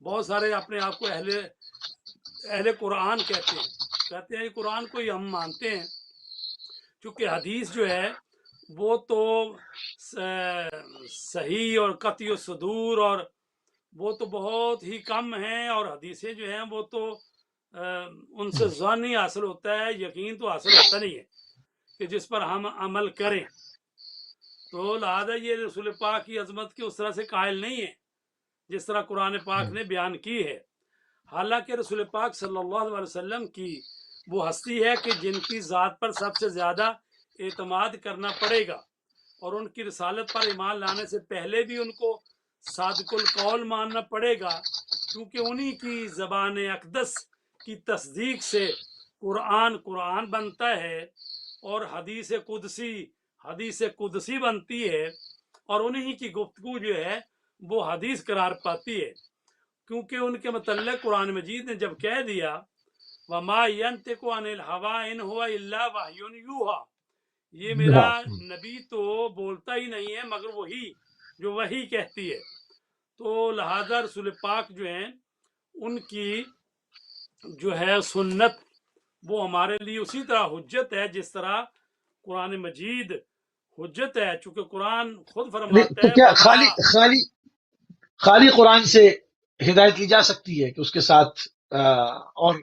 Speaker 3: بہت سارے اپنے آپ کو اہل قرآن کہتے ہیں قرآن کو ہی ہم مانتے ہیں، چونکہ حدیث جو ہے وہ تو صحیح اور قطعی الصدور اور وہ تو بہت ہی کم ہیں، اور حدیثیں جو ہیں وہ تو ان سے ظن ہی حاصل ہوتا ہے، یقین تو حاصل ہوتا نہیں ہے کہ جس پر ہم عمل کریں۔ تو لہٰذا یہ رسول پاک کی عظمت کی اس طرح سے قائل نہیں ہے جس طرح قرآن پاک نے بیان کی ہے۔ حالانکہ رسول پاک صلی اللہ علیہ وسلم کی وہ ہستی ہے کہ جن کی ذات پر سب سے زیادہ اعتماد کرنا پڑے گا، اور ان کی رسالت پر ایمان لانے سے پہلے بھی ان کو صادق القول ماننا پڑے گا، کیونکہ انہی کی زبان اقدس کی تصدیق سے قرآن بنتا ہے، اور حدیث قدسی بنتی ہے، اور انہی کی گفتگو جو ہے وہ حدیث قرار پاتی ہے، کیونکہ ان کے متعلق قرآن مجید نے جب کہہ دیا وَمَا يَنْطِقُ عَنِ الْهَوَىٰ إِنْ هُوَ إِلَّا وَحْيٌ يُوحَىٰ، یہ میرا نبی تو بولتا ہی نہیں ہے مگر وہی جو وحی کہتی ہے۔ تو لہذا رسول پاک جو ہیں ان کی جو ہے سنت وہ ہمارے لیے اسی طرح حجت ہے جس طرح قرآن مجید حجت ہے، چونکہ قرآن خود فرماتا
Speaker 1: تو
Speaker 3: ہے
Speaker 1: کیا
Speaker 3: وما
Speaker 1: خالی قرآن سے ہدایت لی جا سکتی ہے کہ اس کے ساتھ اور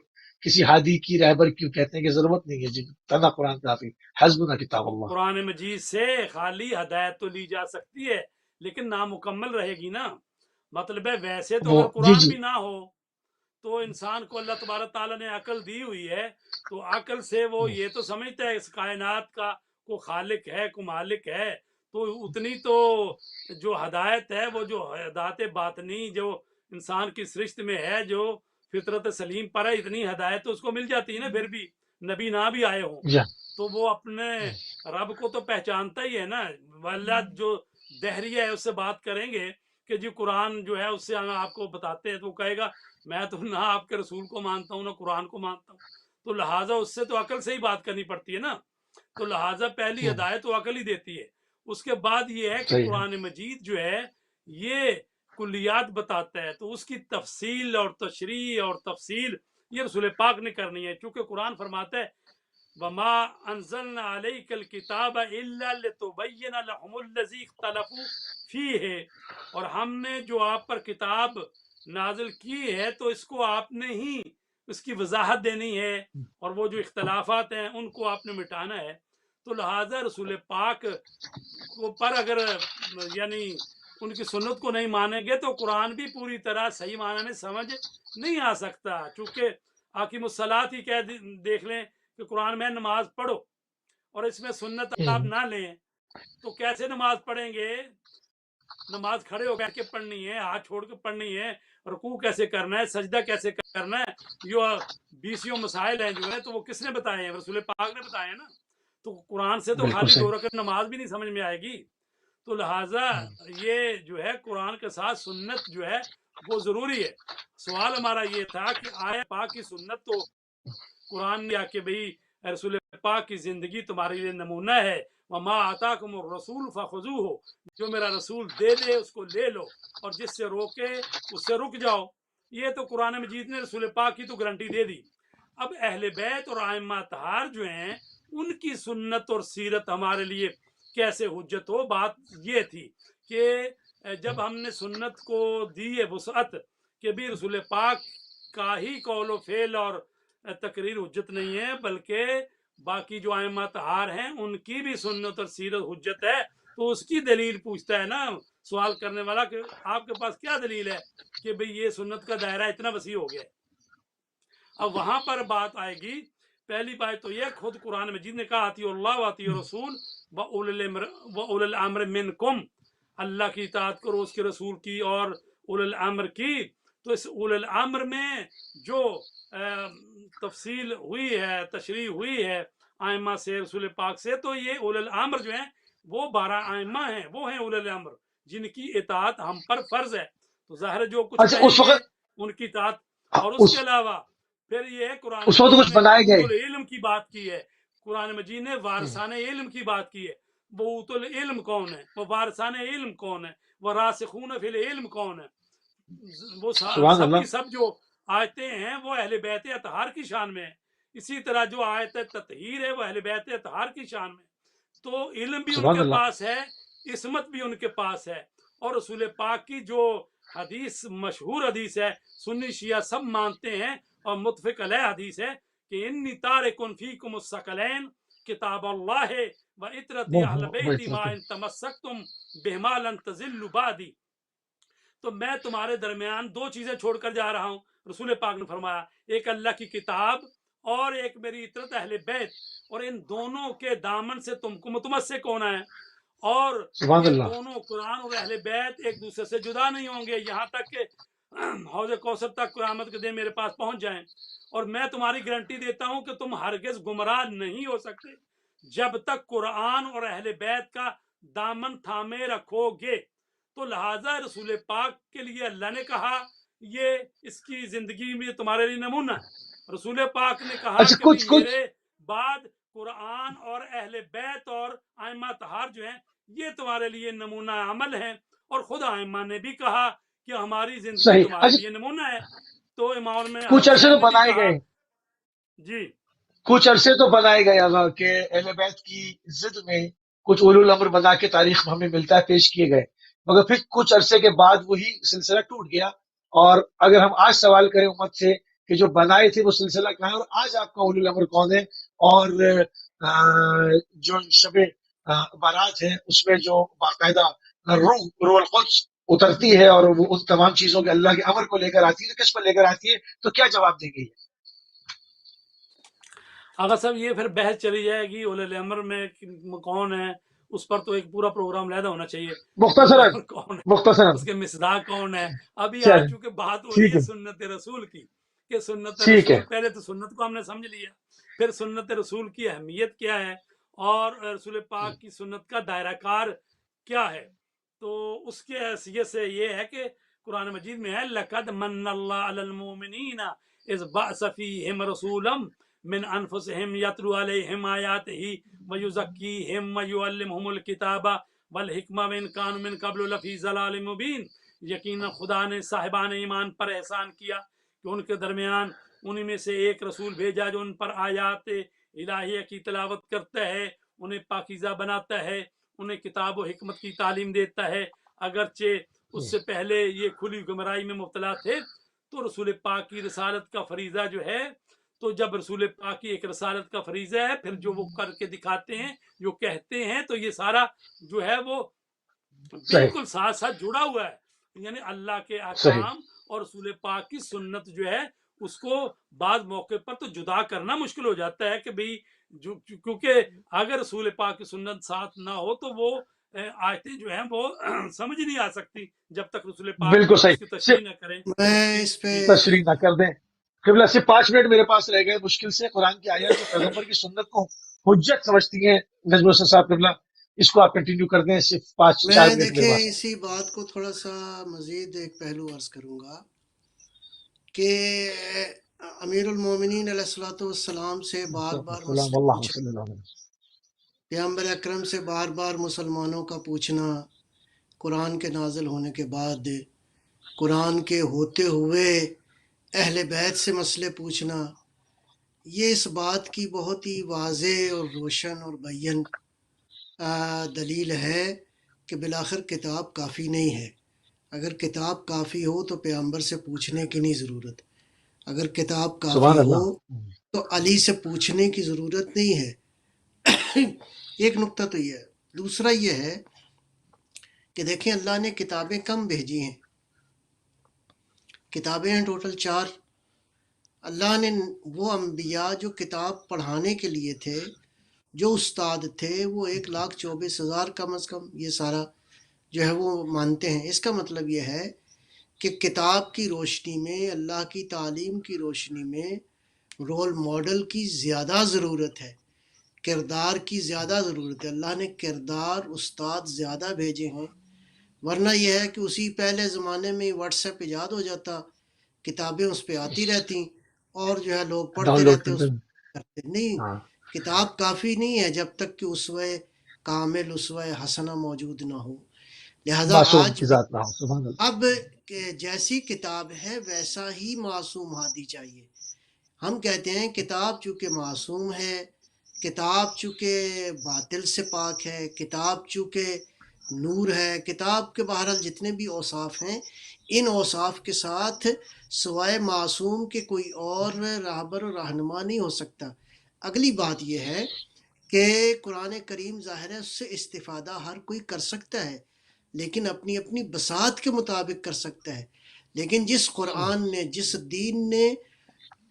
Speaker 1: کسی ہادی کی رہبر کیوں کہتے ہیں کہ ضرورت نہیں ہے؟ جی تنا قرآن کافی، حسبنا کتاب اللہ.
Speaker 3: قرآن مجید سے خالی ہدایت تو لی جا سکتی ہے لیکن نامکمل رہے گی نا. مطلب ہے ویسے تو
Speaker 1: وہ
Speaker 3: اگر
Speaker 1: جی
Speaker 3: قرآن
Speaker 1: جی
Speaker 3: بھی نہ ہو تو انسان کو اللہ تبارک تعالیٰ نے عقل دی ہوئی ہے، تو عقل سے وہ یہ تو سمجھتا ہے اس کائنات کا کو خالق ہے کو مالک ہے، تو اتنی تو جو ہدایت ہے وہ جو ہدایت باطنی جو انسان کی سرشت میں ہے جو فطرت سلیم پر ہے، اتنی ہدایت تو اس کو مل جاتی ہے نا. پھر بھی نبی نہ بھی آئے ہوں
Speaker 1: جی
Speaker 3: تو وہ اپنے رب کو تو پہچانتا ہی ہے نا. واللہ جو دہریہ ہے اس سے بات کریں گے کہ جی قرآن جو ہے اس سے آپ کو بتاتے ہیں تو وہ کہے گا میں تو نہ آپ کے رسول کو مانتا ہوں نہ قرآن کو مانتا ہوں. تو لہٰذا اس سے تو عقل سے ہی بات کرنی پڑتی ہے نا. تو لہٰذا پہلی ہدایت تو عقل ہی دیتی ہے. اس کے بعد یہ ہے کہ
Speaker 1: صحیح ہے.
Speaker 3: قرآن مجید جو ہے یہ کلیات بتاتا ہے، تو اس کی تفصیل اور تشریح اور تفصیل یہ رسول پاک نے کرنی ہے، چونکہ قرآن فرماتا ہے وما انزلنا علیک الکتاب الا لتبین لهم الذی اختلفوا فیہ، اور ہم نے جو آپ پر کتاب نازل کی ہے تو اس کو آپ نے ہی اس کی وضاحت دینی ہے اور وہ جو اختلافات ہیں ان کو آپ نے مٹانا ہے. تو لہٰذا رسول پاک کو پر اگر یعنی ان کی سنت کو نہیں مانیں گے تو قرآن بھی پوری طرح صحیح معنی میں سمجھ نہیں آ سکتا. چونکہ حاکم الصلاۃ ہی کہہ دیکھ لیں کہ قرآن میں نماز پڑھو اور اس میں سنت آپ نہ لیں تو کیسے نماز پڑھیں گے؟ نماز کھڑے ہو کر کے پڑھنی ہے، ہاتھ چھوڑ کے پڑھنی ہے، رکوع کیسے کرنا ہے، سجدہ کیسے کرنا ہے، یہ 20 مسائل ہیں جو ہے تو وہ کس نے بتائے ہیں؟ رسول پاک نے بتائے ہیں نا. تو قرآن سے تو
Speaker 1: بالکل
Speaker 3: خالی
Speaker 1: صحیح.
Speaker 3: 2 رکعت نماز بھی نہیں سمجھ میں آئے گی. تو لہٰذا یہ جو ہے قرآن کے ساتھ سنت جو ہے وہ ضروری ہے. سوال ہمارا یہ تھا کہ آیا پاک کی سنت تو قرآن نے کہ بھئی رسول پاک کی زندگی تمہارے لیے نمونہ ہے، وما آتاکم الرسول فخذوہ، جو میرا رسول دے دے اس کو لے لو اور جس سے روکے اس سے رک جاؤ. یہ تو قرآن مجید نے رسول پاک کی تو گارنٹی دے دی. اب اہل بیت اور ائمہ اطہار جو ہیں ان کی سنت اور سیرت ہمارے لیے کیسے حجت ہو. بات یہ تھی کہ جب ہم نے سنت کو دی ہے وسعت کہ بھی رسول پاک کا ہی قول و فعل اور تقریر حجت نہیں ہے بلکہ باقی جو ائمہ اطہار ہیں ان کی بھی سنت اور سیرت حجت ہے، تو اس کی دلیل پوچھتا ہے نا سوال کرنے والا کہ آپ کے پاس کیا دلیل ہے کہ بھئی یہ سنت کا دائرہ اتنا وسیع ہو گیا ہے. اب وہاں پر بات آئے گی. پہلی بات تو یہ خود قرآن مجید نے کہا اطیعوا اللہ واطیعوا الرسول واولی الامر منکم، اللہ کی اطاعت کرو اس کے رسول کی اور اولی الامر کی. تو اس اولی الامر میں جو تفصیل ہوئی ہے تشریح ہوئی ہے ائمہ سے رسول پاک سے، تو یہ اولی الامر جو ہیں وہ 12 ائمہ ہیں، وہ ہیں اولی الامر جن کی اطاعت ہم پر فرض ہے. تو ظاہر جو کچھ
Speaker 1: اچھا
Speaker 3: کہیں
Speaker 1: اس
Speaker 3: گے
Speaker 1: وقت
Speaker 3: ان کی اطاعت. اور اس کے علاوہ پھر یہ ہے قرآن
Speaker 1: اس وقت
Speaker 3: مجید
Speaker 1: کچھ
Speaker 3: نے
Speaker 1: بنائے
Speaker 3: اوت
Speaker 1: گئے.
Speaker 3: العلم کی بات کی ہے. قرآن مجید نے وارثان علم کی بات کی ہے. وہ اوت العلم کون ہے، وہ وارثان علم کون ہے، وہ راسخون فی العلم کون ہے. وہ
Speaker 1: سبحان
Speaker 3: سب کی
Speaker 1: اللہ.
Speaker 3: سب جو آیتیں ہیں وہ اہل بیت اطہار کی شان میں ہیں. اسی طرح جو آیت تطہیر ہے وہ اہل بیت اطہار کی شان میں. تو علم بھی ان
Speaker 1: سبحان
Speaker 3: کے
Speaker 1: اللہ.
Speaker 3: پاس ہے، عصمت بھی ان کے پاس ہے. اور رسول پاک کی جو حدیث مشہور حدیث ہے سنی شیعہ سب مانتے ہیں اور متفق علیہ حدیث ہے کہ انی تارک فیکم الثقلین کتاب اللہ و اطرتی اہل بیتی ما ان تمسکتم بہما لن تضلوا بعدی. تو میں تمہارے درمیان 2 چیزیں چھوڑ کر جا رہا ہوں. رسول پاک نے فرمایا ایک اللہ کی کتاب اور ایک میری اطرت اہل بیت، اور ان دونوں کے دامن سے تم کو متمسک ہونا ہے. اور یہ دونوں قرآن اور اہل بیت ایک دوسرے سے جدا نہیں ہوں گے یہاں تک کہ حوض کوثر تک قیامت کے دن میرے پاس پہنچ جائیں. اور میں تمہاری گارنٹی دیتا ہوں کہ تم ہرگز گمراہ نہیں ہو سکتے جب تک قرآن اور اہل بیت کا دامن تھامے رکھو گے. تو لہٰذا رسول پاک کے لیے اللہ نے کہا یہ اس کی زندگی میں تمہارے لیے نمونہ ہے. رسول پاک نے کہا کہ میرے بعد قرآن اور اہل بیت اور ائمہ اطہار جو ہیں یہ تمہارے لیے نمونہ عمل ہیں. اور خود ائمہ نے بھی کہا کہ ہماری زندگی
Speaker 1: صحیح.
Speaker 3: تمہارے
Speaker 1: اچھا
Speaker 3: لیے نمونہ ہے. تو امام میں
Speaker 1: کچھ عرصے
Speaker 3: حسین
Speaker 1: تو
Speaker 3: نے بھی
Speaker 1: بنائے
Speaker 3: کہا.
Speaker 1: گئے،
Speaker 3: جی
Speaker 1: کچھ عرصے تو بنائے گئے اگر کہ اہل بیت کی ضد میں کچھ اولو الامر بنا کے تاریخ میں ہمیں ملتا ہے پیش کیے گئے، مگر پھر کچھ عرصے کے بعد وہی سلسلہ ٹوٹ گیا. اور اگر ہم آج سوال کریں امت سے کہ جو بنائے تھے وہ سلسلہ کہاں ہے اور آج آپ کا اولو الامر کون ہے، اور جو شب بارات ہے اس میں جو باقاعدہ روح القدس اترتی ہے اور وہ ان تمام چیزوں کے اللہ کے امر کو لے کر آتی ہے، تو کس پر لے کر آتی ہے، تو کیا جواب دیں گے؟
Speaker 3: اگر صاحب یہ پھر بحث چلی جائے گی اولو الامر میں کون ہے، اس پر تو ایک پورا پروگرام علیحدہ ہونا چاہیے. اولو
Speaker 1: مختصراً
Speaker 3: الامر کون ہے،
Speaker 1: مختصراً
Speaker 3: اس کے مصداق کون ہے. ابھی آج
Speaker 1: چل
Speaker 3: چونکہ بات ہو رہی
Speaker 1: ٹھیک
Speaker 3: ہے
Speaker 1: ہے
Speaker 3: سنت رسول کی کہ سنت
Speaker 1: ٹھیک ہے
Speaker 3: رسول، پہلے تو سنت کو ہم نے سمجھ لیا، پھر سنت رسول کی اہمیت کیا ہے اور رسول پاک کی سنت کا دائرہ کار کیا ہے. تو اس کے حیثیت سے یہ ہے کہ قرآن مجید میں ہے لَقَدْ مَنَّ اللَّهُ عَلَى الْمُؤْمِنِينَ إِذْ بَعَثَ فِيهِمْ رَسُولًا من انفسهم يتلو عليهم آیاته ويزكيهم ويعلمهم الكتاب والحکمہ وإن كانوا من قبل لفی ضلال مبین. یقینا خدا نے صاحبان ایمان پر احسان کیا کہ ان کے درمیان انہی میں سے ایک رسول بھیجا جو ان پر آیات الہیہ کی تلاوت کرتا ہے، انہیں پاکیزہ بناتا ہے، انہیں کتاب و حکمت کی تعلیم دیتا ہے. اگرچہ اس سے پہلے یہ کھلی گمراہی میں مبتلا تھے. تو رسول پاک کی رسالت کا فریضہ جو ہے، تو جب رسول پاک کی ایک رسالت کا فریضہ ہے، پھر جو وہ کر کے دکھاتے ہیں، جو کہتے ہیں، تو یہ سارا جو ہے وہ
Speaker 1: صحیح
Speaker 3: بالکل ساتھ ساتھ جڑا ہوا ہے. یعنی اللہ کے
Speaker 1: صحیح
Speaker 3: احکام اور رسول پاک کی سنت جو ہے اس کو بعض موقع پر تو جدا کرنا مشکل ہو جاتا ہے کہ بھئی کیونکہ اگر رسول پاک کی سنت ساتھ نہ ہو تو وہ آیتیں جو ہیں وہ سمجھ نہیں آ سکتی جب تک رسول پاک
Speaker 1: بالکل صحیح.
Speaker 3: اس کی تشریح
Speaker 1: صرف
Speaker 3: نہ کریں.
Speaker 2: میں
Speaker 3: جی
Speaker 2: اس پہ
Speaker 3: جی
Speaker 1: تشریح نہ کر دیں قبلہ، صرف 5 منٹ میرے پاس رہ گئے مشکل سے. قرآن کی آیات جو پیغمبر کی سنت کو حجت سمجھتی ہیں نجم الحسن صاحب قبلہ، اس کو آپ کنٹینیو کر دیں. صرف 4
Speaker 2: میں
Speaker 1: منٹ میرے
Speaker 2: دیکھیں
Speaker 1: پاس.
Speaker 2: اسی بات کو تھوڑا سا مزید ایک پہلو عرض کروں گا کہ امیر المومنین علیہ الصلوۃ والسلام سے بار بار
Speaker 1: السلام
Speaker 2: مسئلے
Speaker 1: اللہ
Speaker 2: پوچھے،
Speaker 1: صلی اللہ علیہ وسلم.
Speaker 2: پیغمبر اکرم سے بار بار مسلمانوں کا پوچھنا، قرآن کے نازل ہونے کے بعد قرآن کے ہوتے ہوئے اہل بیت سے مسئلے پوچھنا، یہ اس بات کی بہت ہی واضح اور روشن اور بین دلیل ہے کہ بالآخر کتاب کافی نہیں ہے. اگر کتاب کافی ہو تو پیغمبر سے پوچھنے کی نہیں ضرورت، اگر کتاب کافی
Speaker 1: سبحان
Speaker 2: ہو
Speaker 1: اللہ.
Speaker 2: تو علی سے پوچھنے کی ضرورت نہیں ہے. ایک نقطہ تو یہ ہے. دوسرا یہ ہے کہ دیکھیں اللہ نے کتابیں کم بھیجی ہیں، کتابیں ہیں ٹوٹل 4. اللہ نے وہ انبیاء جو کتاب پڑھانے کے لیے تھے، جو استاد تھے، وہ 1,24,000 کم از کم یہ سارا جو ہے وہ مانتے ہیں. اس کا مطلب یہ ہے کہ کتاب کی روشنی میں، اللہ کی تعلیم کی روشنی میں رول ماڈل کی زیادہ ضرورت ہے، کردار کی زیادہ ضرورت ہے. اللہ نے کردار استاد زیادہ بھیجے ہیں. ورنہ یہ ہے کہ اسی پہلے زمانے میں واٹس ایپ ایجاد ہو جاتا، کتابیں اس پہ آتی رہتی اور جو ہے لوگ
Speaker 1: ڈاؤن
Speaker 2: پڑھتے
Speaker 1: لوڈ
Speaker 2: رہتے،
Speaker 1: کرتے
Speaker 2: اس
Speaker 1: ہیں.
Speaker 2: کرتے نہیں.
Speaker 1: ہاں
Speaker 2: کتاب کافی نہیں ہے جب تک کہ اسوہ کامل، اسوہ حسنہ موجود نہ ہو. لہذا
Speaker 1: معصوم
Speaker 2: آج
Speaker 1: کی
Speaker 2: بھی
Speaker 1: ذات نہ ہو. سبحان اللہ.
Speaker 2: اب کہ جیسی کتاب ہے ویسا ہی معصوم ہادی چاہیے. ہم کہتے ہیں کتاب چونکہ معصوم ہے، کتاب چونکہ باطل سے پاک ہے، کتاب چونکہ نور ہے، کتاب کے بہرحال جتنے بھی اوصاف ہیں، ان اوصاف کے ساتھ سوائے معصوم کے کوئی اور راہبر و رہنما نہیں ہو سکتا. اگلی بات یہ ہے کہ قرآن کریم ظاہر ہے اس سے استفادہ ہر کوئی کر سکتا ہے، لیکن اپنی اپنی بساط کے مطابق کر سکتا ہے. لیکن جس قرآن نے، جس دین نے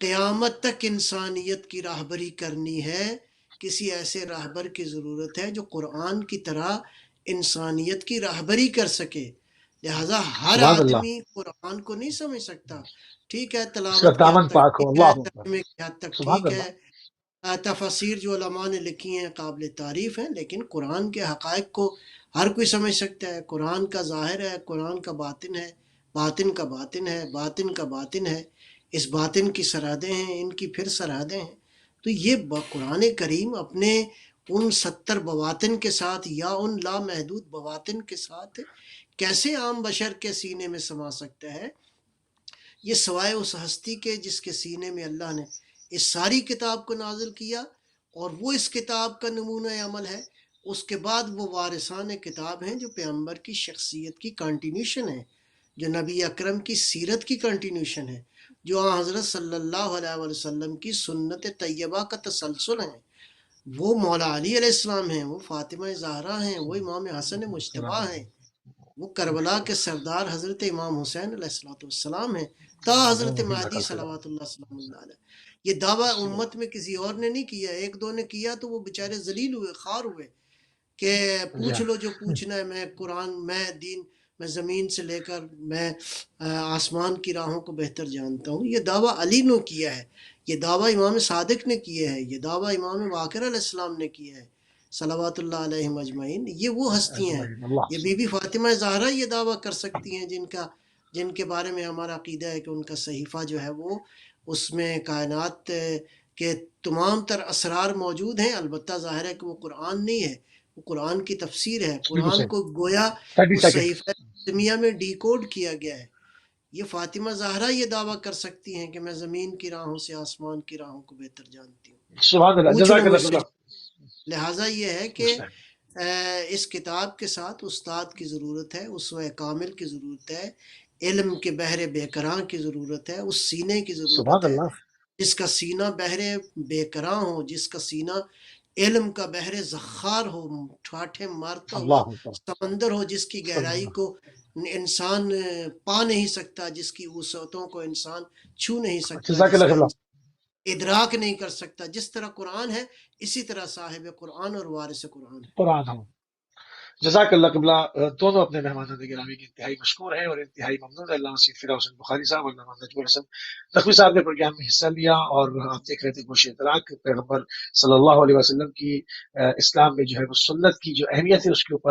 Speaker 2: قیامت تک انسانیت کی راہبری کرنی ہے، کسی ایسے راہبر کی ضرورت ہے جو قرآن کی طرح انسانیت کی راہبری کر سکے. لہٰذا ہر
Speaker 1: سبحان اللہ.
Speaker 2: آدمی قرآن کو نہیں سمجھ سکتا. ٹھیک ہے
Speaker 1: اس کا
Speaker 2: تلاوت کی حد
Speaker 1: دامن
Speaker 2: تک
Speaker 1: پاک ہو.
Speaker 2: ٹھیک ہے،
Speaker 1: اللہ اکبر.
Speaker 2: ترجمے کی حد تک
Speaker 1: سبحان
Speaker 2: ٹھیک
Speaker 1: اللہ.
Speaker 2: ہے، تفاسیر جو علماء نے لکھی ہیں قابل تعریف ہیں، لیکن قرآن کے حقائق کو ہر کوئی سمجھ سکتا ہے. قرآن کا ظاہر ہے، قرآن کا باطن ہے، باطن کا باطن ہے، باطن کا باطن ہے. اس باطن کی سرحدیں ہیں، ان کی پھر سرحدیں ہیں. تو یہ قرآن کریم اپنے ان 70 بواطن کے ساتھ یا ان لامحدود بواطن کے ساتھ کیسے عام بشر کے سینے میں سما سکتا ہے؟ یہ سوائے اس ہستی کے جس کے سینے میں اللہ نے اس ساری کتاب کو نازل کیا اور وہ اس کتاب کا نمونہ عمل ہے، اس کے بعد وہ وارثان کتاب ہیں جو پیغمبر کی شخصیت کی کنٹینیوشن ہے، جو نبی اکرم کی سیرت کی کنٹینیوشن ہے، جو حضرت صلی اللہ علیہ وسلم کی سنت طیبہ کا تسلسل ہے۔ وہ مولا علی علیہ السلام ہیں، وہ فاطمہ زہرا ہیں، وہ امام حسن مجتبیٰ ہیں، وہ کربلا کے سردار حضرت امام حسین علیہ السلام ہیں، تا حضرت مہدی صلوات اللہ وسلم اللہ علیہ۔ یہ دعویٰ امت میں کسی اور نے نہیں کیا، ایک دو نے کیا تو وہ بیچارے ذلیل ہوئے، خار ہوئے کہ پوچھ لو جو پوچھنا ہے، میں قرآن، میں دین، میں زمین سے لے کر میں آسمان کی راہوں کو بہتر جانتا ہوں۔ یہ دعویٰ علی نے کیا ہے، یہ دعویٰ امام صادق نے کیا ہے، یہ دعویٰ امام باقر علیہ السلام نے کیا ہے صلوات اللہ علیہ مجمعین۔ یہ وہ ہستیاں ہیں، یہ بی بی فاطمہ زہرا یہ دعویٰ کر سکتی ہیں جن کے بارے میں ہمارا عقیدہ ہے کہ ان کا صحیفہ جو ہے وہ اس میں کائنات کے تمام تر اسرار موجود ہیں۔ البتہ ظاہر ہے کہ وہ قرآن نہیں ہے، وہ قرآن کی تفسیر ہے، قرآن کو گویا اس صحیفہ اسمیہ میں ڈی کوڈ کیا گیا ہے۔ یہ فاطمہ زہرا یہ دعویٰ کر سکتی ہیں کہ میں زمین کی راہوں سے آسمان کی راہوں کو بہتر جانتی ہوں۔
Speaker 1: سبحان اللہ، جزاک اللہ۔
Speaker 2: لہٰذا یہ ہے کہ اس کتاب کے ساتھ استاد کی ضرورت ہے، اسوہ کامل کی ضرورت ہے، علم کے بحر بے کراں کی ضرورت ہے، اس سینے کی ضرورت ہے جس کا سینہ بحر بے کراں ہو، جس کا سینہ علم کا بحر زخار ہو، ٹھاٹھے مارتا ہوا سمندر ہو، جس کی گہرائی کو انسان پا نہیں سکتا، جس کی وسعتوں کو انسان چھو نہیں سکتا، ادراک نہیں کر سکتا۔ جس طرح قرآن ہے اسی طرح صاحب قرآن اور وارث قرآن ہے۔
Speaker 1: قرآن ہم جزاک اللہ قبلہ دونوں اپنے مہمانان گرامی کے انتہائی مشکور ہیں اور انتہائی ممنون ہے۔ علامہ سید فدا حسین بخاری صاحب اور علامہ نجم الحسن نقوی صاحب نے پروگرام میں حصہ لیا، اور آپ دیکھ رہے تھے گوش ادراک پیغمبر صلی اللہ علیہ وسلم کی اسلام میں جو ہے وہ سنت کی جو اہمیت ہے اس کے اوپر